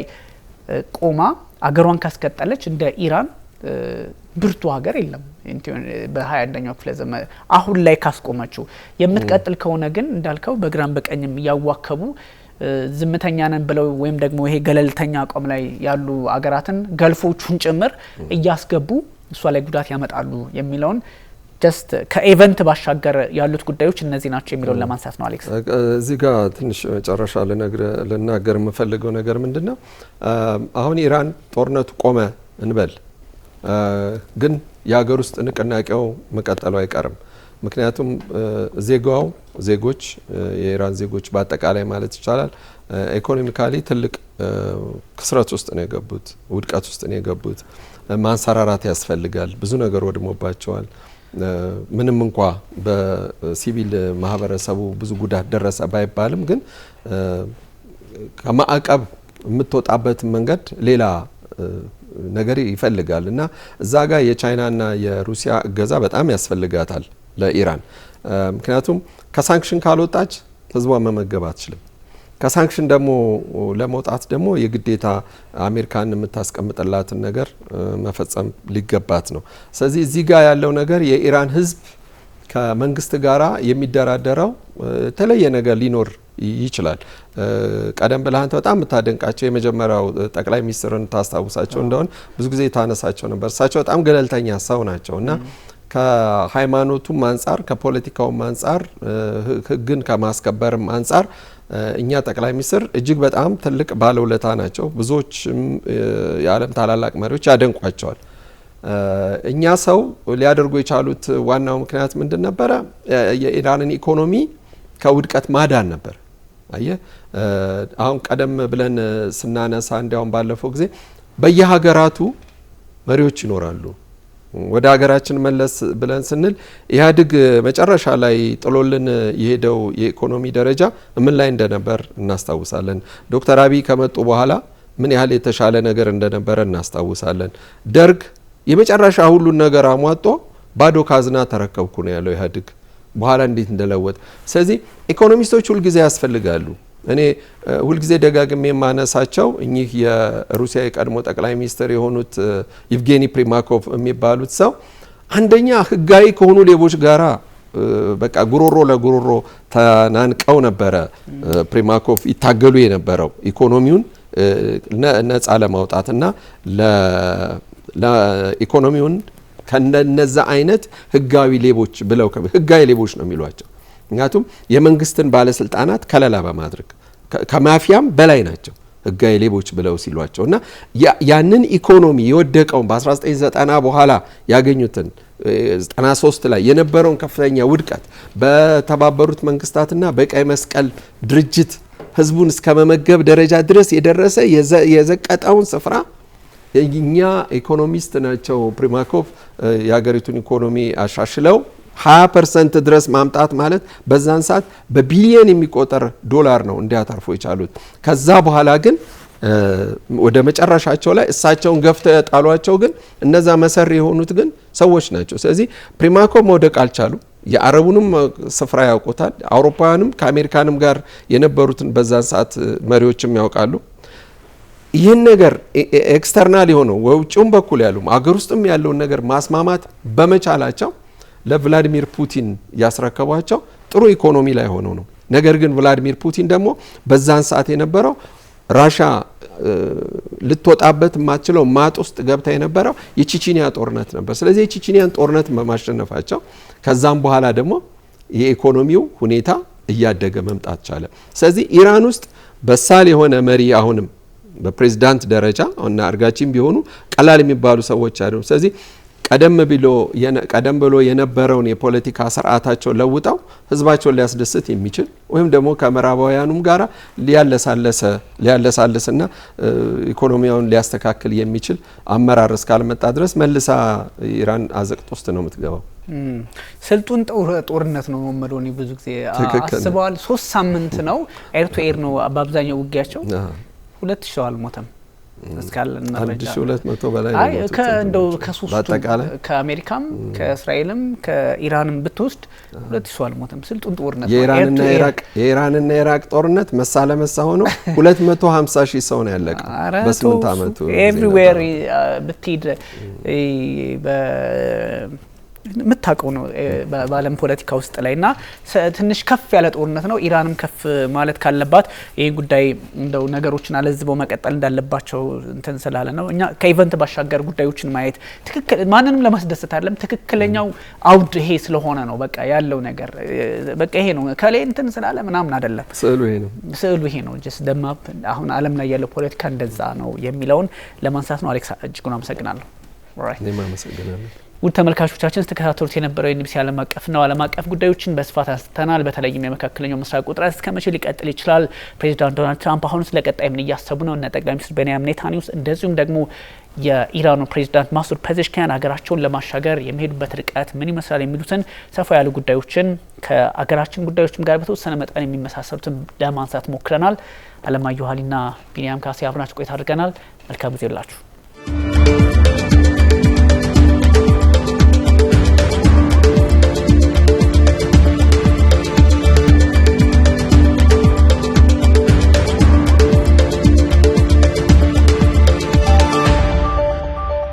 S1: ቆማ አገሯን ካስቀጠለች እንደ ኢራን ብርቱ ሀገር የለም በ21ኛው ክፍለ ዘመን አሁን ላይ ካስቆመችው። የምትቀጥል ከሆነ ግን እንዳልከው በግራም በቀኝም ያዋከቡ ዝምተኛ ነን ብለው ወይም ደግሞ ይሄ ገለልተኛ አቋም ላይ ያሉ አገራትን ገልፎቹን ጭምር እያስገቡ እሷ ላይ ጉዳት ያመጣሉ የሚለውን ጀስት ከኢቨንት ባሻገር ያሉት ጉዳዮች እነዚህ ናቸው የሚለውን ለማንሳት ነው። አሌክስ
S2: እዚህ ጋር ትንሽ መጨረሻ ልናገር የምፈልገው ነገር ምንድነው፣ አሁን ኢራን ጦርነቱ ቆመ እንበል፣ ግን የሀገር ውስጥ ንቅናቄው መቀጠሉ አይቀርም። ምክንያቱም ዜጎች የኢራን ዜጎች በአጠቃላይ ማለት ይቻላል ኢኮኖሚካሊ ትልቅ ክስረት ውስጥ ነው የገቡት፣ ውድቀት ውስጥ ነው የገቡት። ማንሰራራት ያስፈልጋል። ብዙ ነገር ወድሞባቸዋል። ምንም እንኳ በሲቪል ማህበረሰቡ ብዙ ጉዳት ደረሰ ባይባልም ግን ከማዕቀብ የምትወጣበት መንገድ ሌላ ነገር ይፈልጋል እና እዛ ጋር የቻይናና የሩሲያ እገዛ በጣም ያስፈልጋታል ለኢራን። ምክንያቱም ከሳንክሽን ካልወጣች ህዝቧን መመገብ አትችልም። ከሳንክሽን ደግሞ ለመውጣት ደግሞ የግዴታ አሜሪካን የምታስቀምጥላትን ነገር መፈጸም ሊገባት ነው። ስለዚህ እዚህ ጋር ያለው ነገር የኢራን ህዝብ ከመንግስት ጋራ የሚደራደረው የተለየ ነገር ሊኖር ይችላል። ቀደም ብለህ አንተ በጣም የምታደንቃቸው የመጀመሪያው ጠቅላይ ሚኒስትርን ታስታውሳቸው እንደሆነ ብዙ ጊዜ ታነሳቸው ነበር። እሳቸው በጣም ገለልተኛ ሰው ናቸው እና ከሃይማኖቱም አንጻር ከፖለቲካውም አንጻር ህግን ከማስከበርም አንጻር እኛ ጠቅላይ ሚኒስትር እጅግ በጣም ትልቅ ባለውለታ ናቸው። ብዙዎችም የዓለም ታላላቅ መሪዎች ያደንቋቸዋል። እኛ ሰው ሊያደርጉ የቻሉት ዋናው ምክንያት ምንድን ነበረ? የኢራንን ኢኮኖሚ ከውድቀት ማዳን ነበር። አየ አሁን ቀደም ብለን ስናነሳ እንዲያውም ባለፈው ጊዜ በየሀገራቱ መሪዎች ይኖራሉ። ወደ ሀገራችን መለስ ብለን ስንል ኢህአዴግ መጨረሻ ላይ ጥሎልን የሄደው የኢኮኖሚ ደረጃ ምን ላይ እንደነበር እናስታውሳለን። ዶክተር አብይ ከመጡ በኋላ ምን ያህል የተሻለ ነገር እንደነበረ እናስታውሳለን። ደርግ የመጨረሻ ሁሉን ነገር አሟጦ ባዶ ካዝና ተረከብኩ ነው ያለው ኢህአዴግ በኋላ እንዴት እንደለወጠ። ስለዚህ ኢኮኖሚስቶች ሁልጊዜ ያስፈልጋሉ። እኔ ሁልጊዜ ደጋግሜ የማነሳቸው እኚህ የሩሲያ የቀድሞ ጠቅላይ ሚኒስትር የሆኑት ኢቭጌኒ ፕሪማኮቭ የሚባሉት ሰው አንደኛ ህጋዊ ከሆኑ ሌቦች ጋራ በቃ ጉሮሮ ለጉሮሮ ተናንቀው ነበረ ፕሪማኮቭ ይታገሉ የነበረው ኢኮኖሚውን ነፃ ለማውጣትና ለኢኮኖሚውን ከነዛ አይነት ህጋዊ ሌቦች ብለው ህጋዊ ሌቦች ነው የሚሏቸው። ምክንያቱም የመንግስትን ባለስልጣናት ከለላ በማድረግ ከማፊያም በላይ ናቸው ህጋዊ ሌቦች ብለው ሲሏቸው እና ያንን ኢኮኖሚ የወደቀውን በ1990 በኋላ ያገኙትን 93 ላይ የነበረውን ከፍተኛ ውድቀት በተባበሩት መንግስታትና በቀይ መስቀል ድርጅት ህዝቡን እስከ መመገብ ደረጃ ድረስ የደረሰ የዘቀጠውን ስፍራ እኛ ኢኮኖሚስት ናቸው ፕሪማኮቭ የሀገሪቱን ኢኮኖሚ አሻሽለው 20% ድረስ ማምጣት ማለት በዛን ሰዓት በቢሊየን የሚቆጠር ዶላር ነው እንዲያተርፉ የቻሉት። ከዛ በኋላ ግን ወደ መጨረሻቸው ላይ እሳቸውን ገፍተው ያጣሏቸው ግን እነዛ መሰሪ የሆኑት ግን ሰዎች ናቸው። ስለዚህ ፕሪማኮቭ መውደቅ አልቻሉ። የአረቡንም ስፍራ ያውቁታል። አውሮፓውያንም ከአሜሪካንም ጋር የነበሩትን በዛን ሰዓት መሪዎችም ያውቃሉ። ይህን ነገር ኤክስተርናል የሆነው ውጭውም በኩል ያሉ አገር ውስጥም ያለውን ነገር ማስማማት በመቻላቸው ለቭላዲሚር ፑቲን ያስረከቧቸው ጥሩ ኢኮኖሚ ላይ ሆነው ነው። ነገር ግን ቭላዲሚር ፑቲን ደግሞ በዛን ሰዓት የነበረው ራሻ ልትወጣበት የማትችለው ማጥ ውስጥ ገብታ የነበረው የቼቼንያ ጦርነት ነበር። ስለዚህ የቼቼንያን ጦርነት በማሸነፋቸው ከዛም በኋላ ደግሞ የኢኮኖሚው ሁኔታ እያደገ መምጣት ቻለ። ስለዚህ ኢራን ውስጥ በሳል የሆነ መሪ አሁንም በፕሬዝዳንት ደረጃ እና አርጋቺም ቢሆኑ ቀላል የሚባሉ ሰዎች አይደሉም። ስለዚህ ቀደም ብሎ የነበረውን የፖለቲካ ስርዓታቸው ለውጠው ህዝባቸውን ሊያስደስት የሚችል ወይም ደግሞ ከምዕራባውያኑም ጋራ ሊያለሳልስና ኢኮኖሚያውን ሊያስተካክል የሚችል አመራር እስካልመጣ ድረስ መልሳ ኢራን አዘቅት ውስጥ ነው የምትገባው።
S1: ስልጡን ጦርነት ነው መመዶኒ ብዙ ጊዜ አስበዋል። 3 ሳምንት ነው ኤር ቱ ኤር ነው በአብዛኛው ውጊያቸው 2000 ሰው አልሞተም እስካለን መረጃ
S2: 1200 በላይ ነው።
S1: ከእንደው ከሶስቱ ከአሜሪካም ከእስራኤልም ከኢራንም ብትወስድ 2000 ሰው አልሞተም። ስልጡን ጦርነት
S2: የኢራንና ኢራቅ ጦርነት መሳ ለመሳ ሆኖ 250 ሺህ ሰው ነው ያለቀው በ8 አመቱ።
S1: ኤቭሪዌር ብትሄድ ምታቀው ነው በዓለም ፖለቲካ ውስጥ ላይና ትንሽ ከፍ ያለ ጦርነት ነው። ኢራንም ከፍ ማለት ካለባት ይሄ ጉዳይ እንደው ነገሮችን አለዝበው መቀጠል እንዳለባቸው እንትን ስላለ ነው። እኛ ከኢቨንት ባሻገር ጉዳዮችን ማየት ትክክል ማንንም ለማስደሰት አይደለም። ትክክለኛው አውድ ይሄ ስለሆነ ነው። በቃ ያለው ነገር በቃ ይሄ ነው። ከላይ እንትን ስላለ ምናምን አይደለም። ስዕሉ ይሄ ነው። ጀስት ደማፕ አሁን ዓለም ላይ ያለው ፖለቲካ እንደዛ ነው የሚለውን ለማንሳት ነው። አሌክስ እጅጉን አመሰግናለሁ። ኦልራይት
S2: እኔም አመሰግናለሁ።
S1: ውድ ተመልካቾቻችን ስትከታተሉት የነበረው የኤንቢሲ ዓለም አቀፍና ዓለም አቀፍ ጉዳዮችን በስፋት አንስተናል። በተለይም የመካከለኛው ምስራቅ ውጥረት እስከመቼ ሊቀጥል ይችላል? ፕሬዚዳንት ዶናልድ ትራምፕ አሁን ስለ ቀጣይ ምን እያሰቡ ነው? እና ጠቅላይ ሚኒስትር ቤንያሚን ኔታንያሁ እንደዚሁም ደግሞ የኢራኑ ፕሬዚዳንት ማሱድ ፔዜሽኪያን ሀገራቸውን ለማሻገር የሚሄዱበት ርቀት ምን ይመስላል የሚሉትን ሰፋ ያሉ ጉዳዮችን ከሀገራችን ጉዳዮችም ጋር በተወሰነ መጠን የሚመሳሰሉትን ለማንሳት ሞክረናል። አለማየሁ ሀሊና ቢኒያም ካሴ አብራችሁ ቆይታ አድርገናል። መልካም ጊዜ ይሁንላችሁ።